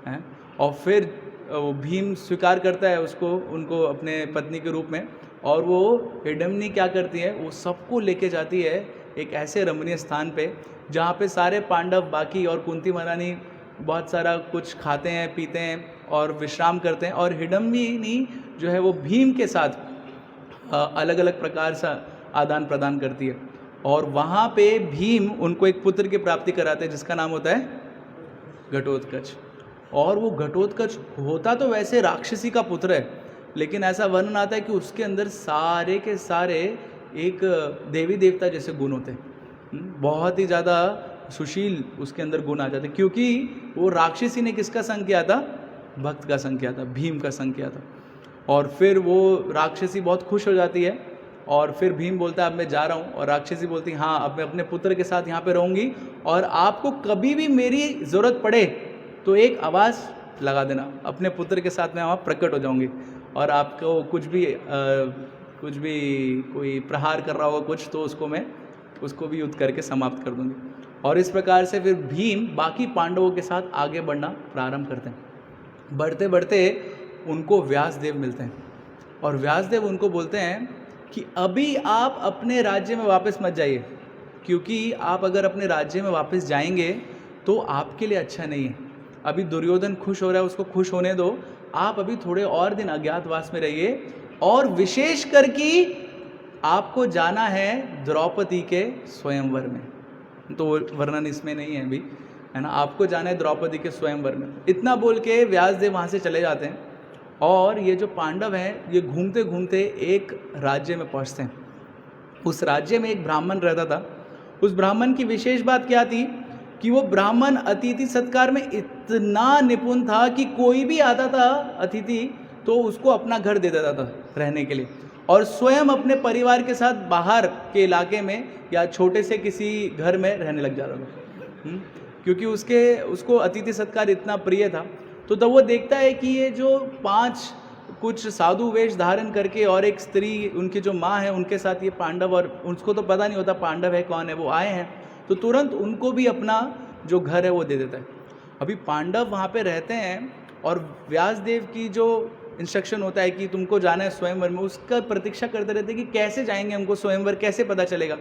है। और फिर वो भीम स्वीकार करता है उसको, उनको अपने पत्नी के रूप में। और वो हिडम्नी क्या करती है, वो सबको लेके जाती है एक ऐसे रमणीय स्थान पे जहाँ पे सारे पांडव बाकी और कुंती महारानी बहुत सारा कुछ खाते हैं पीते हैं और विश्राम करते हैं। और हिडम्नी जो है वो भीम के साथ अलग अलग प्रकार से आदान प्रदान करती है। और वहाँ पे भीम उनको एक पुत्र की प्राप्ति कराते हैं जिसका नाम होता है घटोत्कच। और वो घटोत्कच होता तो वैसे राक्षसी का पुत्र है, लेकिन ऐसा वर्णन आता है कि उसके अंदर सारे के सारे एक देवी देवता जैसे गुण होते हैं। बहुत ही ज़्यादा सुशील उसके अंदर गुण आ जाते, क्योंकि वो राक्षसी ने किसका संग किया था, भक्त का संग किया था, भीम का संग किया था। और फिर वो राक्षसी बहुत खुश हो जाती है और फिर भीम बोलता है अब मैं जा रहा हूँ। और राक्षसी बोलती है हाँ अब मैं अपने पुत्र के साथ यहाँ पे रहूँगी और आपको कभी भी मेरी ज़रूरत पड़े तो एक आवाज़ लगा देना, अपने पुत्र के साथ मैं वहाँ प्रकट हो जाऊँगी और आपको कुछ भी कोई प्रहार कर रहा होगा कुछ तो उसको भी युद्ध करके समाप्त कर दूँगी। और इस प्रकार से फिर भीम बाकी पांडवों के साथ आगे बढ़ना प्रारंभ करते हैं। बढ़ते बढ़ते उनको व्यासदेव मिलते हैं और व्यासदेव उनको बोलते हैं कि अभी आप अपने राज्य में वापस मत जाइए, क्योंकि आप अगर अपने राज्य में वापस जाएंगे तो आपके लिए अच्छा नहीं है। अभी दुर्योधन खुश हो रहा है, उसको खुश होने दो, आप अभी थोड़े और दिन अज्ञातवास में रहिए। और विशेष करके आपको जाना है द्रौपदी के स्वयंवर में, तो वर्णन इसमें नहीं है अभी, है ना। आपको जाना है द्रौपदी के स्वयंवर में। इतना बोल के व्यासदेव वहाँ से चले जाते हैं और ये जो पांडव हैं ये घूमते घूमते एक राज्य में पहुँचते हैं। उस राज्य में एक ब्राह्मण रहता था। उस ब्राह्मण की विशेष बात क्या थी कि वो ब्राह्मण अतिथि सत्कार में इतना निपुण था कि कोई भी आता था अतिथि तो उसको अपना घर दे देता था रहने के लिए, और स्वयं अपने परिवार के साथ बाहर के इलाके में या छोटे से किसी घर में रहने लग जाता था, क्योंकि उसको अतिथि सत्कार इतना प्रिय था। तो तब वो देखता है कि ये जो 5 कुछ साधु वेश धारण करके और एक स्त्री उनकी जो माँ है उनके साथ ये पांडव, और उसको तो पता नहीं होता पांडव है कौन है, वो आए हैं तो तुरंत उनको भी अपना जो घर है वो दे देता है। अभी पांडव वहाँ पे रहते हैं और व्यासदेव की जो इंस्ट्रक्शन होता है कि तुमको जाना है स्वयंवर में, उसका प्रतीक्षा करते रहते हैं कि कैसे जाएंगे, हमको स्वयंवर कैसे पता चलेगा।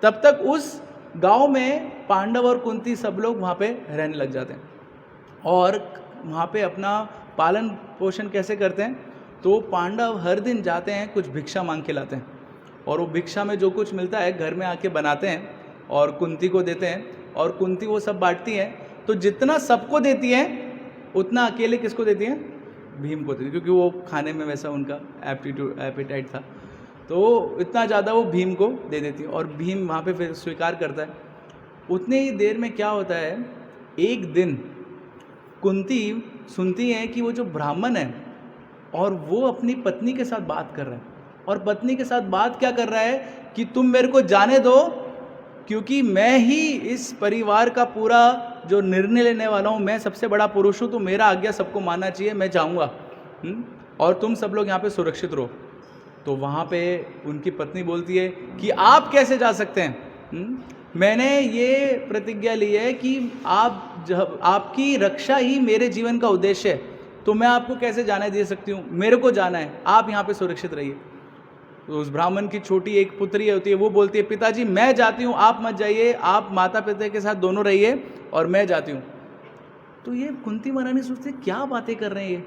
तब तक उस गांव में पांडव और कुंती सब लोग वहाँ पे रहने लग जाते हैं और वहाँ पे अपना पालन पोषण कैसे करते हैं, तो पांडव हर दिन जाते हैं कुछ भिक्षा मांग के लाते हैं और वो भिक्षा में जो कुछ मिलता है घर में आके बनाते हैं और कुंती को देते हैं और कुंती वो सब बांटती है। तो जितना सबको देती है उतना अकेले किसको देती है, भीम को देती है, क्योंकि वो खाने में वैसा उनका एपिटाइट था, तो इतना ज़्यादा वो भीम को दे देती है और भीम वहाँ पे फिर स्वीकार करता है। उतने ही देर में क्या होता है, एक दिन कुंती सुनती है कि वो जो ब्राह्मण है और वो अपनी पत्नी के साथ बात कर रहा है, और पत्नी के साथ बात क्या कर रहा है कि तुम मेरे को जाने दो, क्योंकि मैं ही इस परिवार का पूरा जो निर्णय लेने वाला हूँ, मैं सबसे बड़ा पुरुष हूँ, तो मेरा आज्ञा सबको मानना चाहिए, मैं जाऊँगा और तुम सब लोग यहाँ पे सुरक्षित रहो। तो वहाँ पे उनकी पत्नी बोलती है कि आप कैसे जा सकते हैं, मैंने ये प्रतिज्ञा ली है कि आपकी रक्षा ही मेरे जीवन का उद्देश्य है, तो मैं आपको कैसे जाने दे सकती हूँ, मेरे को जाना है, आप यहाँ पे सुरक्षित रहिए। तो उस ब्राह्मण की छोटी एक पुत्री होती है, वो बोलती है पिताजी मैं जाती हूँ, आप मत जाइए, आप माता पिता के साथ दोनों रहिए और मैं जाती हूँ। तो ये कुंती महारानी सोचते क्या बातें कर रहे हैं ये,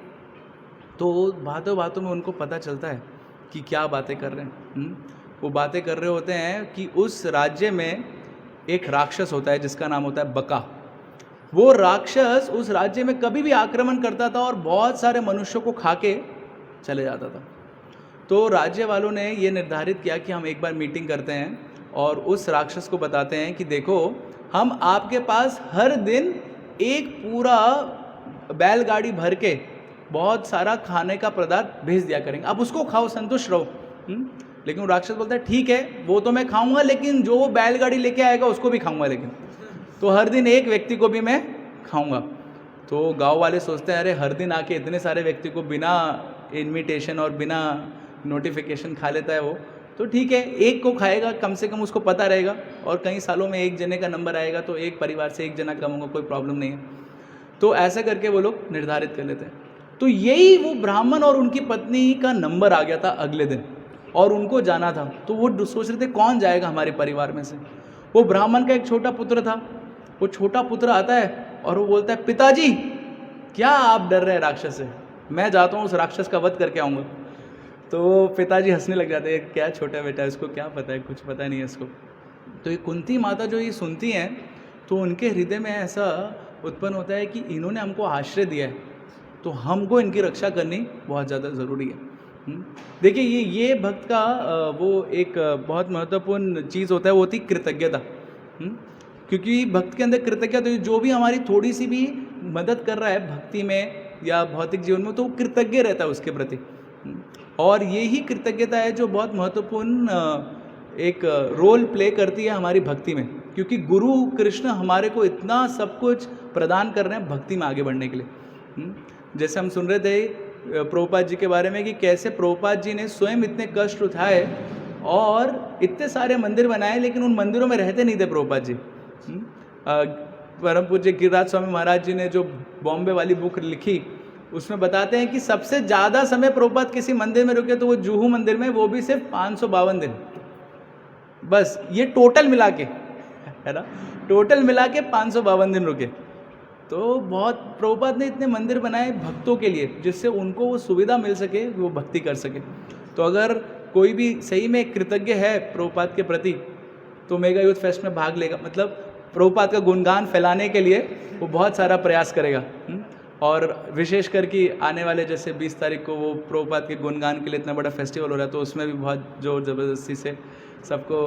तो बातों बातों में उनको पता चलता है कि क्या बातें कर रहे हैं। वो बातें कर रहे होते हैं कि उस राज्य में एक राक्षस होता है जिसका नाम होता है बका। वो राक्षस उस राज्य में कभी भी आक्रमण करता था और बहुत सारे मनुष्यों को खा के चले जाता था। तो राज्य वालों ने ये निर्धारित किया कि हम एक बार मीटिंग करते हैं और उस राक्षस को बताते हैं कि देखो हम आपके पास हर दिन एक पूरा बैलगाड़ी भर के बहुत सारा खाने का पदार्थ भेज दिया करेंगे, आप उसको खाओ, संतुष्ट रहो। लेकिन वो राक्षस बोलता है ठीक है वो तो मैं खाऊंगा, लेकिन जो वो बैलगाड़ी लेके आएगा उसको भी खाऊंगा, लेकिन तो हर दिन एक व्यक्ति को भी मैं खाऊंगा। तो गांव वाले सोचते हैं अरे हर दिन आके इतने सारे व्यक्ति को बिना इनविटेशन और बिना नोटिफिकेशन खा लेता है वो, तो ठीक है एक को खाएगा, कम से कम उसको पता रहेगा, और कई सालों में एक जने का नंबर आएगा तो एक परिवार से एक जना कम होगा, कोई प्रॉब्लम नहीं है। तो ऐसा करके वो लोग निर्धारित कर लेते हैं। तो यही वो ब्राह्मण और उनकी पत्नी का नंबर आ गया था अगले दिन, और उनको जाना था। तो वो सोच रहे थे कौन जाएगा हमारे परिवार में से। वो ब्राह्मण का एक छोटा पुत्र था। वो छोटा पुत्र आता है और वो बोलता है, पिताजी क्या आप डर रहे हैं राक्षस से, मैं जाता हूँ उस राक्षस का वध करके आऊँगा। तो पिताजी हंसने लग जाते हैं, क्या छोटा बेटा, इसको क्या पता है, कुछ पता नहीं है इसको। तो ये कुंती माता जो ये सुनती हैं तो उनके हृदय में ऐसा उत्पन्न होता है कि इन्होंने हमको आश्रय दिया है, तो हमको इनकी रक्षा करनी बहुत ज़्यादा ज़रूरी है। देखिए ये भक्त का वो एक बहुत महत्वपूर्ण चीज़ होता है, वो होती कृतज्ञता। क्योंकि भक्त के अंदर कृतज्ञता, जो भी हमारी थोड़ी सी भी मदद कर रहा है भक्ति में या भौतिक जीवन में, तो वो कृतज्ञ रहता है उसके प्रति। और ये ही कृतज्ञता है जो बहुत महत्वपूर्ण एक रोल प्ले करती है हमारी भक्ति में, क्योंकि गुरु कृष्ण हमारे को इतना सब कुछ प्रदान कर रहे हैं भक्ति में आगे बढ़ने के लिए। जैसे हम सुन रहे थे प्रभुपाद जी के बारे में कि कैसे प्रभुपाद जी ने स्वयं इतने कष्ट उठाए और इतने सारे मंदिर बनाए, लेकिन उन मंदिरों में रहते नहीं थे प्रभुपाद जी। परम पूज्य गिरिराज स्वामी महाराज जी ने जो बॉम्बे वाली बुक लिखी, उसमें बताते हैं कि सबसे ज़्यादा समय प्रभुपाद किसी मंदिर में रुके तो वो जुहू मंदिर में, वो भी सिर्फ 552 दिन बस। ये टोटल मिला के है ना, टोटल मिला के 552 दिन रुके। तो बहुत प्रभुपाद ने इतने मंदिर बनाए भक्तों के लिए, जिससे उनको वो सुविधा मिल सके, वो भक्ति कर सके। तो अगर कोई भी सही में कृतज्ञ है प्रभुपाद के प्रति, तो मेगा यूथ फेस्ट में भाग लेगा, मतलब प्रभुपाद का गुणगान फैलाने के लिए वो बहुत सारा प्रयास करेगा। और विशेष कर कि आने वाले जैसे 20 तारीख को वो प्रभुपाद के गुणगान के लिए इतना बड़ा फेस्टिवल हो रहा है, तो उसमें भी बहुत जोर ज़बरदस्ती से सबको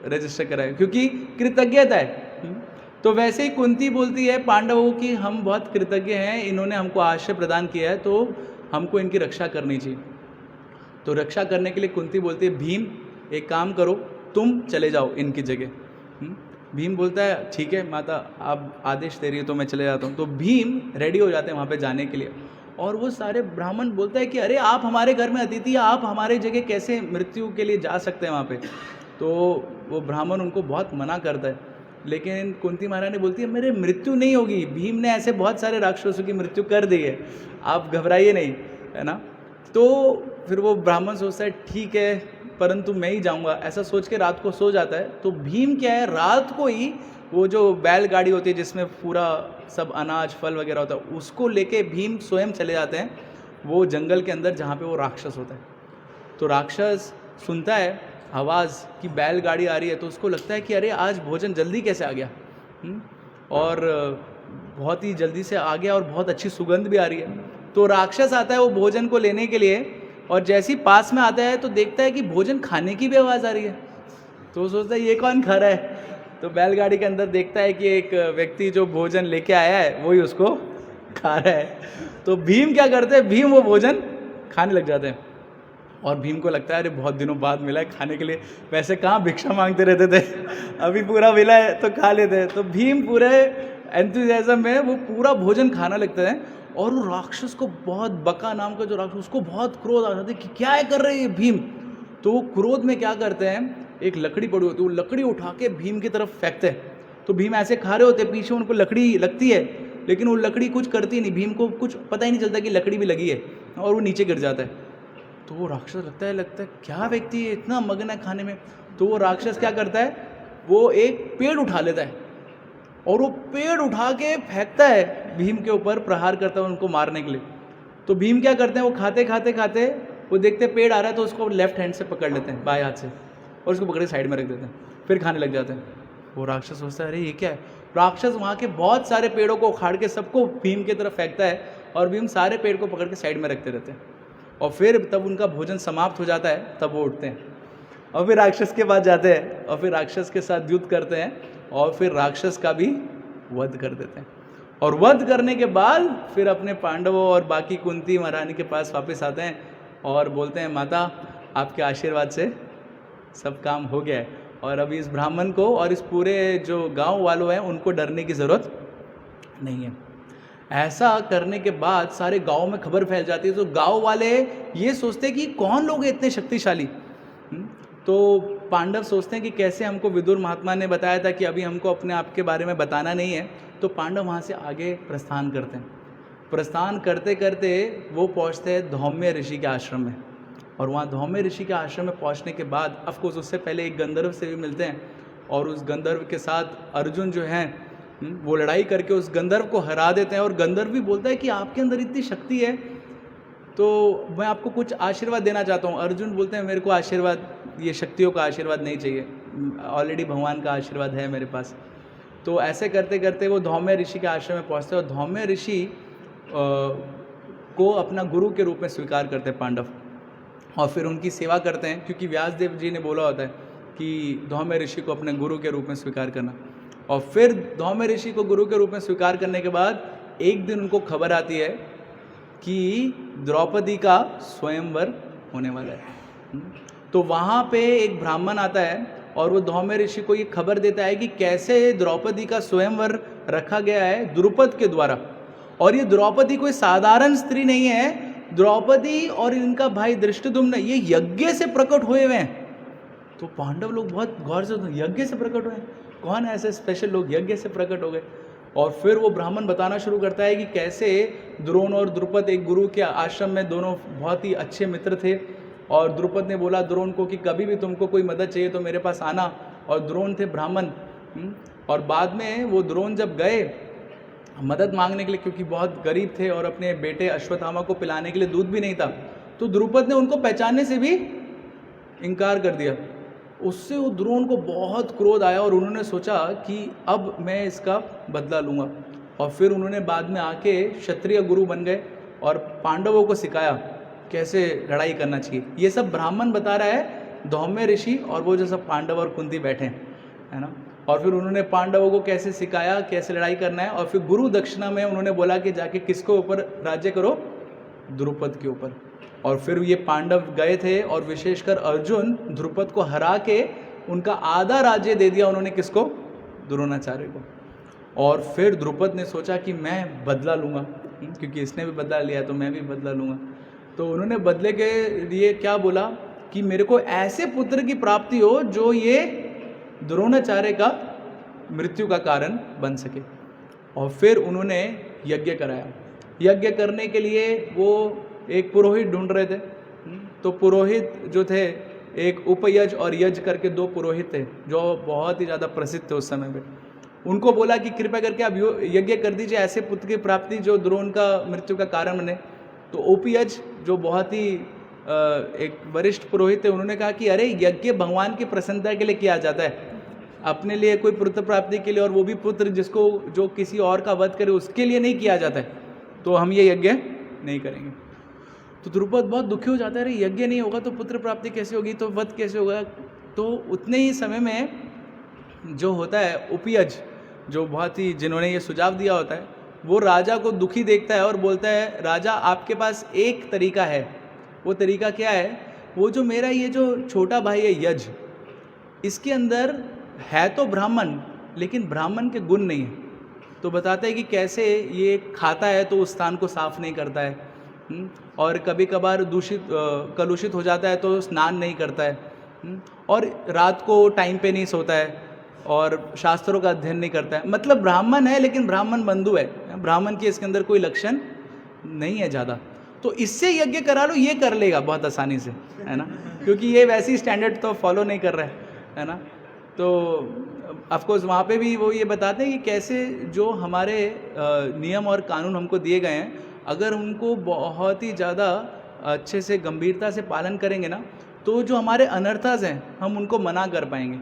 रजिस्टर कराएगा, क्योंकि कृतज्ञता है। तो वैसे ही कुंती बोलती है पांडवों की, हम बहुत कृतज्ञ हैं, इन्होंने हमको आश्रय प्रदान किया है, तो हमको इनकी रक्षा करनी चाहिए। तो रक्षा करने के लिए कुंती बोलती है, भीम एक काम करो, तुम चले जाओ इनकी जगह। भीम बोलता है ठीक है माता, आप आदेश दे रही है तो मैं चले जाता हूँ। तो भीम रेडी हो जाते हैं वहाँ पे जाने के लिए, और वो सारे ब्राह्मण बोलता है कि अरे आप हमारे घर में अतिथि, आप हमारे जगह कैसे मृत्यु के लिए जा सकते हैं वहाँ पे। तो वो ब्राह्मण उनको बहुत मना करता है, लेकिन कुंती महारानी बोलती है मेरे मृत्यु नहीं होगी, भीम ने ऐसे बहुत सारे राक्षसों की मृत्यु कर दी है, आप घबराइए नहीं, है ना। तो फिर वो ब्राह्मण सोचता है ठीक है, परंतु मैं ही जाऊंगा, ऐसा सोच के रात को सो जाता है। तो भीम क्या है, रात को ही वो जो बैलगाड़ी होती है जिसमें पूरा सब अनाज फल वगैरह होता है, उसको लेके भीम स्वयं चले जाते हैं वो जंगल के अंदर जहाँ पे वो राक्षस होता है। तो राक्षस सुनता है आवाज़ कि बैलगाड़ी आ रही है, तो उसको लगता है कि अरे आज भोजन जल्दी कैसे आ गया, और बहुत ही जल्दी से आ गया और बहुत अच्छी सुगंध भी आ रही है। तो राक्षस आता है वो भोजन को लेने के लिए, और जैसे ही पास में आता है तो देखता है कि भोजन खाने की भी आवाज़ आ रही है। तो वो सोचता है ये कौन खा रहा है। तो बैलगाड़ी के अंदर देखता है कि एक व्यक्ति जो भोजन लेके आया है वही उसको खा रहा है। तो भीम क्या करते हैं, भीम वो भोजन खाने लग जाते हैं, और भीम को लगता है अरे बहुत दिनों बाद मिला है खाने के लिए, वैसे कहाँ भिक्षा मांगते रहते थे, अभी पूरा मिला है तो खा लेते हैं। तो भीम पूरे एंथुजियाज्म में वो पूरा भोजन खाना लगता है, और वो राक्षस को बहुत, बका नाम का जो राक्षस, उसको बहुत क्रोध आ जाता है कि क्या कर रहे हैं भीम। तो वो क्रोध में क्या करते हैं, एक लकड़ी पड़ी होती है, वो लकड़ी उठा के भीम की तरफ फेंकते हैं। तो भीम ऐसे खा रहे होते हैं, पीछे उनको लकड़ी लगती है, लेकिन वो लकड़ी कुछ करती नहीं, भीम को कुछ पता ही नहीं चलता कि लकड़ी भी लगी है, और वो नीचे गिर जाता है। तो वो राक्षस लगता है क्या व्यक्ति है इतना मगन है खाने में। तो वो राक्षस क्या करता है, वो एक पेड़ उठा लेता है, और वो पेड़ उठा के फेंकता है भीम के ऊपर, प्रहार करता है उनको मारने के लिए। तो भीम क्या करते हैं, वो खाते खाते खाते वो देखते पेड़ आ रहा है, तो उसको लेफ्ट हैंड से पकड़ लेते हैं, बाएं हाथ से, और उसको पकड़ के साइड में रख देते हैं, फिर खाने लग जाते हैं। वो राक्षस सोचता है अरे ये क्या है। राक्षस वहाँ के बहुत सारे पेड़ों को उखाड़ के सबको भीम की तरफ फेंकता है, और भीम सारे पेड़ को पकड़ के साइड में रखते रहते हैं। और फिर तब उनका भोजन समाप्त हो जाता है, तब वो उठते हैं और फिर राक्षस के पास जाते हैं, और फिर राक्षस के साथ युद्ध करते हैं, और फिर राक्षस का भी वध कर देते हैं। और वध करने के बाद फिर अपने पांडवों और बाकी कुंती महारानी के पास वापस आते हैं, और बोलते हैं माता आपके आशीर्वाद से सब काम हो गया है, और अभी इस ब्राह्मण को और इस पूरे जो गांव वालों हैं उनको डरने की ज़रूरत नहीं है। ऐसा करने के बाद सारे गांव में खबर फैल जाती है, तो गांव वाले ये सोचते हैं कि कौन लोग हैं इतने शक्तिशाली। तो पांडव सोचते हैं कि कैसे हमको विदुर महात्मा ने बताया था कि अभी हमको अपने आप के बारे में बताना नहीं है, तो पांडव वहाँ से आगे प्रस्थान करते हैं। प्रस्थान करते करते वो पहुँचते हैं धौम्य ऋषि के आश्रम में, और वहाँ धौम्य ऋषि के आश्रम में पहुँचने के बाद ऑफकोर्स उससे पहले एक गंधर्व से भी मिलते हैं, और उस गंधर्व के साथ अर्जुन जो हैं वो लड़ाई करके उस गंधर्व को हरा देते हैं। और गंधर्व भी बोलता है कि आपके अंदर इतनी शक्ति है तो मैं आपको कुछ आशीर्वाद देना चाहता हूँ। अर्जुन बोलते हैं मेरे को आशीर्वाद, ये शक्तियों का आशीर्वाद नहीं चाहिए, ऑलरेडी भगवान का आशीर्वाद है मेरे पास। तो ऐसे करते करते वो धौम्य ऋषि के आश्रम में पहुँचते हैं, और धौम्य ऋषि को अपना गुरु के रूप में स्वीकार करते हैं पांडव, और फिर उनकी सेवा करते हैं, क्योंकि व्यासदेव जी ने बोला होता है कि धौम्य ऋषि को अपने गुरु के रूप में स्वीकार करना। और फिर धौम्य ऋषि को गुरु के रूप में स्वीकार करने के बाद एक दिन उनको खबर आती है कि द्रौपदी का स्वयंवर होने वाला है। तो वहाँ पे एक ब्राह्मण आता है और वो धौम्य ऋषि को ये खबर देता है कि कैसे द्रौपदी का स्वयंवर रखा गया है द्रुपद के द्वारा, और ये द्रौपदी कोई साधारण स्त्री नहीं है। द्रौपदी और इनका भाई धृष्टद्युम्न ये यज्ञ से प्रकट हुए हुए हैं। तो पांडव लोग बहुत गौर से, यज्ञ से प्रकट हुए, कौन है ऐसे स्पेशल लोग यज्ञ से प्रकट हो गए। और फिर वो ब्राह्मण बताना शुरू करता है कि कैसे द्रोण और द्रुपद एक गुरु के आश्रम में दोनों बहुत ही अच्छे मित्र थे, और द्रुपद ने बोला द्रोण को कि कभी भी तुमको कोई मदद चाहिए तो मेरे पास आना, और द्रोण थे ब्राह्मण। और बाद में वो द्रोण जब गए मदद मांगने के लिए, क्योंकि बहुत गरीब थे और अपने बेटे अश्वत्थामा को पिलाने के लिए दूध भी नहीं था, तो द्रुपद ने उनको पहचानने से भी इनकार कर दिया। उससे वो द्रोण को बहुत क्रोध आया और उन्होंने सोचा कि अब मैं इसका बदला लूँगा। और फिर उन्होंने बाद में आके क्षत्रिय गुरु बन गए और पांडवों को सिखाया कैसे लड़ाई करना चाहिए। ये सब ब्राह्मण बता रहा है धौम्य ऋषि, और वो जो सब पांडव और कुंती बैठे हैं, है ना। और फिर उन्होंने पांडवों को कैसे सिखाया कैसे लड़ाई करना है। और फिर गुरु दक्षिणा में उन्होंने बोला कि जाके किसके ऊपर राज्य करो, द्रुपद के ऊपर। और फिर ये पांडव गए थे और विशेषकर अर्जुन द्रुपद को हरा के उनका आधा राज्य दे दिया उन्होंने, किसको, द्रोणाचार्य को। और फिर द्रुपद ने सोचा कि मैं बदला लूँगा, क्योंकि इसने भी बदला लिया तो मैं भी बदला लूँगा। तो उन्होंने बदले के लिए क्या बोला कि मेरे को ऐसे पुत्र की प्राप्ति हो जो ये द्रोणाचार्य का मृत्यु का कारण बन सके। और फिर उन्होंने यज्ञ कराया। यज्ञ करने के लिए वो एक पुरोहित ढूंढ रहे थे। तो पुरोहित जो थे, एक उपयज और यज करके दो पुरोहित थे जो बहुत ही ज़्यादा प्रसिद्ध थे उस समय पे। उनको बोला कि कृपया करके आप यज्ञ कर दीजिए ऐसे पुत्र की प्राप्ति जो द्रोण का मृत्यु का कारण बने। तो उपयज जो बहुत ही एक वरिष्ठ पुरोहित थे, उन्होंने कहा कि अरे यज्ञ भगवान की प्रसन्नता के लिए किया जाता है, अपने लिए कोई पुत्र प्राप्ति के लिए, और वो भी पुत्र जिसको जो किसी और का वध करे उसके लिए नहीं किया जाता है, तो हम ये यज्ञ नहीं करेंगे। तो द्रुपद बहुत दुखी हो जाता है, अरे यज्ञ नहीं होगा तो पुत्र प्राप्ति कैसे होगी, तो वध कैसे होगा। तो उतने ही समय में जो होता है उपयज, जो बहुत ही जिन्होंने ये सुझाव दिया होता है, वो राजा को दुखी देखता है और बोलता है राजा आपके पास एक तरीका है। वो तरीका क्या है, वो जो मेरा ये जो छोटा भाई है यज, इसके अंदर है तो ब्राह्मण लेकिन ब्राह्मण के गुण नहीं है। तो बताते हैं कि कैसे ये खाता है तो उस स्थान को साफ नहीं करता है, और कभी कभार कलुषित हो जाता है तो स्नान नहीं करता है, और रात को टाइम पे नहीं सोता है, और शास्त्रों का अध्ययन नहीं करता है। मतलब ब्राह्मण है लेकिन ब्राह्मण बंधु है, ब्राह्मण के इसके अंदर कोई लक्षण नहीं है ज़्यादा। तो इससे यज्ञ करा लो, ये कर लेगा बहुत आसानी से, है ना, क्योंकि ये वैसी स्टैंडर्ड तो फॉलो नहीं कर रहा है ना। तो ऑफकोर्स वहाँ पे भी वो ये बताते हैं कि कैसे जो हमारे नियम और कानून हमको दिए गए हैं, अगर उनको बहुत ही ज़्यादा अच्छे से गंभीरता से पालन करेंगे ना, तो जो हमारे अनर्थास हैं हम उनको मना कर पाएंगे।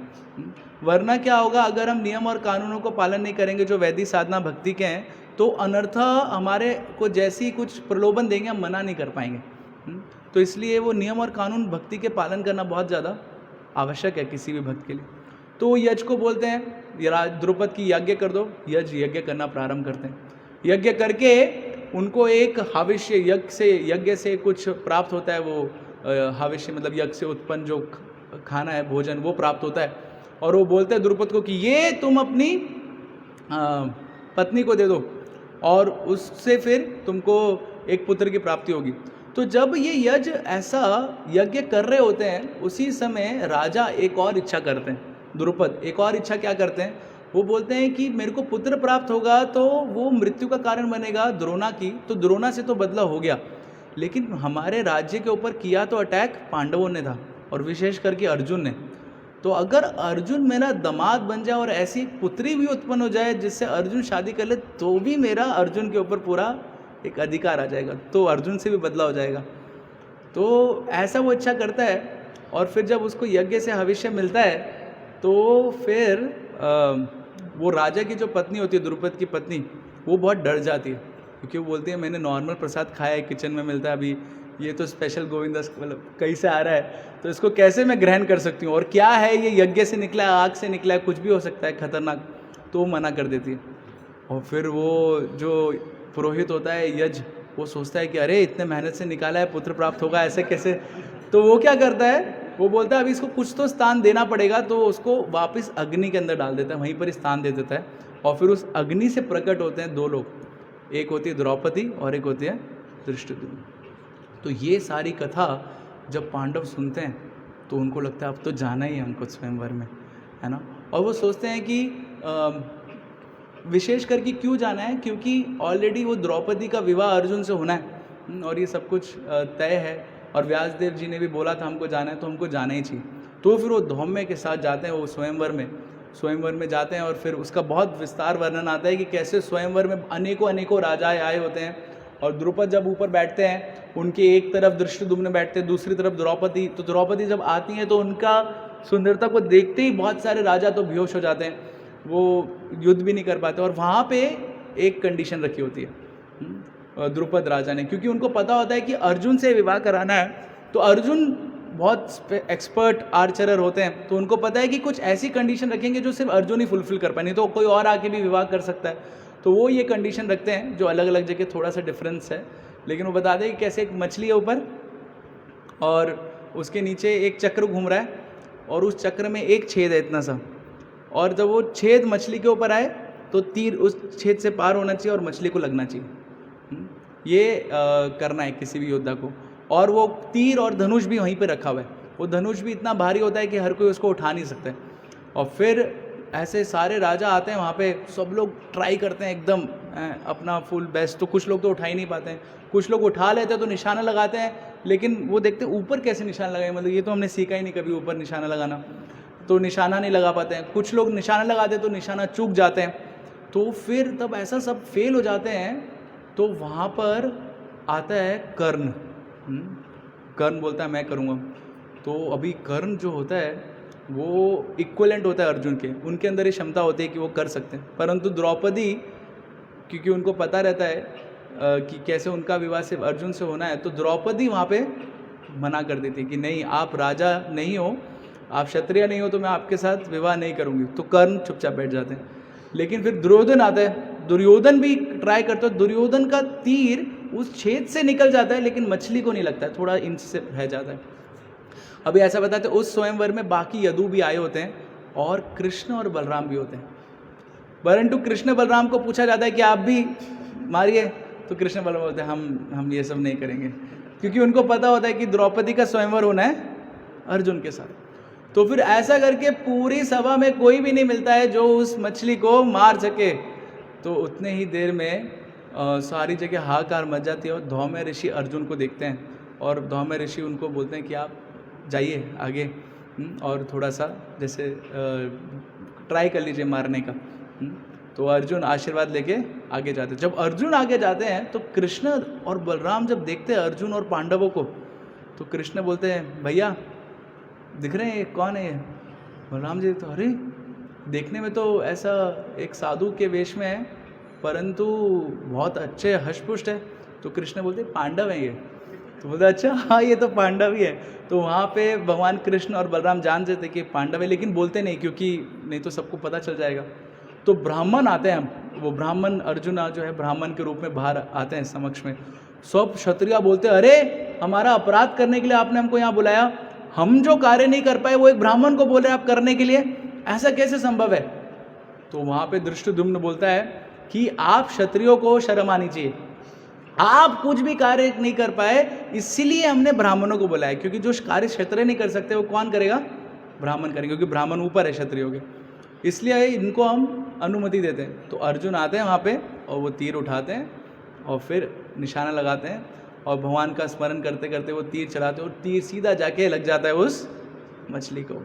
वरना क्या होगा, अगर हम नियम और कानूनों को पालन नहीं करेंगे जो वैदिक साधना भक्ति के हैं, तो अनर्थ हमारे को जैसी कुछ प्रलोभन देंगे हम मना नहीं कर पाएंगे। तो इसलिए वो नियम और कानून भक्ति के पालन करना बहुत ज़्यादा आवश्यक है किसी भी भक्त के लिए। तो यज को बोलते हैं द्रुपद की यज्ञ कर दो, यज यज्ञ करना प्रारंभ करते हैं। यज्ञ करके उनको एक हविष्य यज्ञ से कुछ प्राप्त होता है, वो हविष्य मतलब यज्ञ से उत्पन्न जो खाना है भोजन वो प्राप्त होता है। और वो बोलते हैं द्रुपद को कि ये तुम अपनी पत्नी को दे दो। और उससे फिर तुमको एक पुत्र की प्राप्ति होगी। तो जब ये यज्ञ ऐसा यज्ञ कर रहे होते हैं, उसी समय राजा एक और इच्छा करते हैं। द्रुपद एक और इच्छा क्या करते हैं, वो बोलते हैं कि मेरे को पुत्र प्राप्त होगा तो वो मृत्यु का कारण बनेगा द्रोणा की, तो द्रोणा से तो बदला हो गया, लेकिन हमारे राज्य के ऊपर किया तो अटैक पांडवों ने था, और विशेष करके अर्जुन ने। तो अगर अर्जुन मेरा दामाद बन जाए और ऐसी एक पुत्री भी उत्पन्न हो जाए जिससे अर्जुन शादी कर ले, तो भी मेरा अर्जुन के ऊपर पूरा एक अधिकार आ जाएगा, तो अर्जुन से भी बदला हो जाएगा। तो ऐसा वो इच्छा करता है, और फिर जब उसको यज्ञ से हविष्य मिलता है तो फिर वो राजा की जो पत्नी होती है, द्रुपद की पत्नी, वो बहुत डर जाती है, क्योंकि वो बोलती है मैंने नॉर्मल प्रसाद खाया है, किचन में मिलता है, अभी ये तो स्पेशल गोविंदास मतलब कहीं से आ रहा है, तो इसको कैसे मैं ग्रहण कर सकती हूँ, और क्या है ये यज्ञ से निकला है, आग से निकला है, कुछ भी हो सकता है खतरनाक। तो वो मना कर देती है। और फिर वो जो पुरोहित होता है यज, वो सोचता है कि अरे इतने मेहनत से निकाला है, पुत्र प्राप्त होगा, ऐसे कैसे। तो वो क्या करता है, वो बोलता है अभी इसको कुछ तो स्थान देना पड़ेगा, तो उसको वापस अग्नि के अंदर डाल देता है, वहीं पर स्थान दे देता है। और फिर उस अग्नि से प्रकट होते हैं दो लोग, एक होती है द्रौपदी और एक होती है धृष्टद्युम्न। तो ये सारी कथा जब पांडव सुनते हैं तो उनको लगता है अब तो जाना ही है उनको स्वयंवर में, है ना। और वो सोचते हैं कि विशेष करके क्यों जाना है, क्योंकि ऑलरेडी वो द्रौपदी का विवाह अर्जुन से होना है, और ये सब कुछ तय है, और व्यासदेव जी ने भी बोला था हमको जाना है, तो हमको जाना ही चाहिए। तो फिर वो धौम्य के साथ जाते हैं, वो स्वयंवर में जाते हैं, और फिर उसका बहुत विस्तार वर्णन आता है कि कैसे स्वयंवर में अनेकों अनेकों राजाएं आए होते हैं, और द्रुपद जब ऊपर बैठते हैं, उनके एक तरफ धृष्टद्युम्न बैठते हैं, दूसरी तरफ द्रौपदी। तो द्रौपदी जब आती हैं तो उनका सुंदरता को देखते ही बहुत सारे राजा तो बेहोश हो जाते हैं, वो युद्ध भी नहीं कर पाते। और वहाँ पे एक कंडीशन रखी होती है द्रुपद राजा ने, क्योंकि उनको पता होता है कि अर्जुन से विवाह कराना है, तो अर्जुन बहुत एक्सपर्ट आर्चरर होते हैं, तो उनको पता है कि कुछ ऐसी कंडीशन रखेंगे जो सिर्फ अर्जुन ही फुलफिल कर पाए, नहीं तो कोई और आके भी विवाह कर सकता है। तो वो ये कंडीशन रखते हैं, जो अलग अलग जगह थोड़ा सा डिफरेंस है, लेकिन वो बता दें कि कैसे एक मछली है ऊपर, और उसके नीचे एक चक्र घूम रहा है, और उस चक्र में एक छेद है इतना सा, और जब वो छेद मछली के ऊपर आए तो तीर उस छेद से पार होना चाहिए और मछली को लगना चाहिए। ये करना है किसी भी योद्धा को। और वो तीर और धनुष भी वहीं पे रखा हुआ है, वो धनुष भी इतना भारी होता है कि हर कोई उसको उठा नहीं सकता है। और फिर ऐसे सारे राजा आते हैं वहाँ पे, सब लोग ट्राई करते हैं एकदम अपना फुल बेस्ट, तो कुछ लोग तो उठा ही नहीं पाते हैं, कुछ लोग उठा लेते हैं तो निशाना लगाते हैं, लेकिन वो देखते हैं ऊपर कैसे निशाना लगाए, मतलब ये तो हमने सीखा ही नहीं कभी ऊपर निशाना लगाना, तो निशाना नहीं लगा पाते हैं। कुछ लोग निशाना लगाते हैं तो निशाना चूक जाते हैं, तो फिर तब ऐसा सब फेल हो जाते हैं। तो वहाँ पर आता है कर्ण। कर्ण बोलता है मैं करूँगा। तो अभी कर्ण जो होता है वो इक्वलेंट होता है अर्जुन के, उनके अंदर ये क्षमता होती है कि वो कर सकते हैं, परंतु द्रौपदी, क्योंकि उनको पता रहता है कि कैसे उनका विवाह सिर्फ अर्जुन से होना है, तो द्रौपदी वहाँ पे मना कर देती है कि नहीं, आप राजा नहीं हो, आप क्षत्रिय नहीं हो, तो मैं आपके साथ विवाह नहीं करूँगी। तो कर्ण चुपचाप बैठ जाते हैं। लेकिन फिर दुर्योधन आता है, दुर्योधन भी ट्राई करता है, दुर्योधन का तीर उस छेद से निकल जाता है, लेकिन मछली को नहीं लगता है, थोड़ा इंच से रह जाता है। अभी ऐसा बताते हैं, उस स्वयंवर में बाकी यदु भी आए होते हैं, और कृष्ण और बलराम भी होते हैं। परंतु कृष्ण बलराम को पूछा जाता है कि आप भी मारिए, तो कृष्ण बलराम बोलते हैं हम ये सब नहीं करेंगे, क्योंकि उनको पता होता है कि द्रौपदी का स्वयंवर होना है अर्जुन के साथ। तो फिर ऐसा करके पूरी सभा में कोई भी नहीं मिलता है जो उस मछली को मार सके। तो उतने ही देर में सारी जगह हाहाकार मच जाती है, और धौम्य ऋषि अर्जुन को देखते हैं, और धौम्य ऋषि उनको बोलते हैं कि आप जाइए आगे, और थोड़ा सा जैसे ट्राई कर लीजिए मारने का। तो अर्जुन आशीर्वाद लेके आगे जाते हैं। जब अर्जुन आगे जाते हैं तो कृष्ण और बलराम जब देखते हैं अर्जुन और पांडवों को, तो कृष्ण बोलते हैं भैया दिख रहे हैं कौन है ये? बलराम जी तो अरे देखने में तो ऐसा एक साधु के वेश में है, परंतु बहुत अच्छे हष्टपुष्ट है। तो कृष्ण बोलते पांडव है ये। तो बोलते अच्छा हाँ ये तो पांडव ही है। तो वहाँ पे भगवान कृष्ण और बलराम जानते थे कि पांडव है, लेकिन बोलते नहीं, क्योंकि नहीं तो सबको पता चल जाएगा। तो ब्राह्मण आते हैं, वो ब्राह्मण अर्जुन जो है ब्राह्मण के रूप में बाहर आते हैं समक्ष में। सब क्षत्रिय बोलते हैं अरे हमारा अपराध करने के लिए आपने हमको यहाँ बुलाया, हम जो कार्य नहीं कर पाए वो एक ब्राह्मण को बोल रहे हैं आप करने के लिए, ऐसा कैसे संभव है? तो वहाँ पे धृष्टद्युम्न बोलता है कि आप क्षत्रियों को शर्म आनी चाहिए, आप कुछ भी कार्य नहीं कर पाए, इसीलिए हमने ब्राह्मणों को बुलाया, क्योंकि जो कार्य क्षत्रिय नहीं कर सकते वो कौन करेगा? ब्राह्मण करेंगे, क्योंकि ब्राह्मण ऊपर है क्षत्रियों के, इसलिए इनको हम अनुमति देते हैं। तो अर्जुन आते हैं वहाँ पे और वो तीर उठाते हैं और फिर निशाना लगाते हैं और भगवान का स्मरण करते करते वो तीर चलाते हैं और तीर सीधा जाके लग जाता है उस मछली को,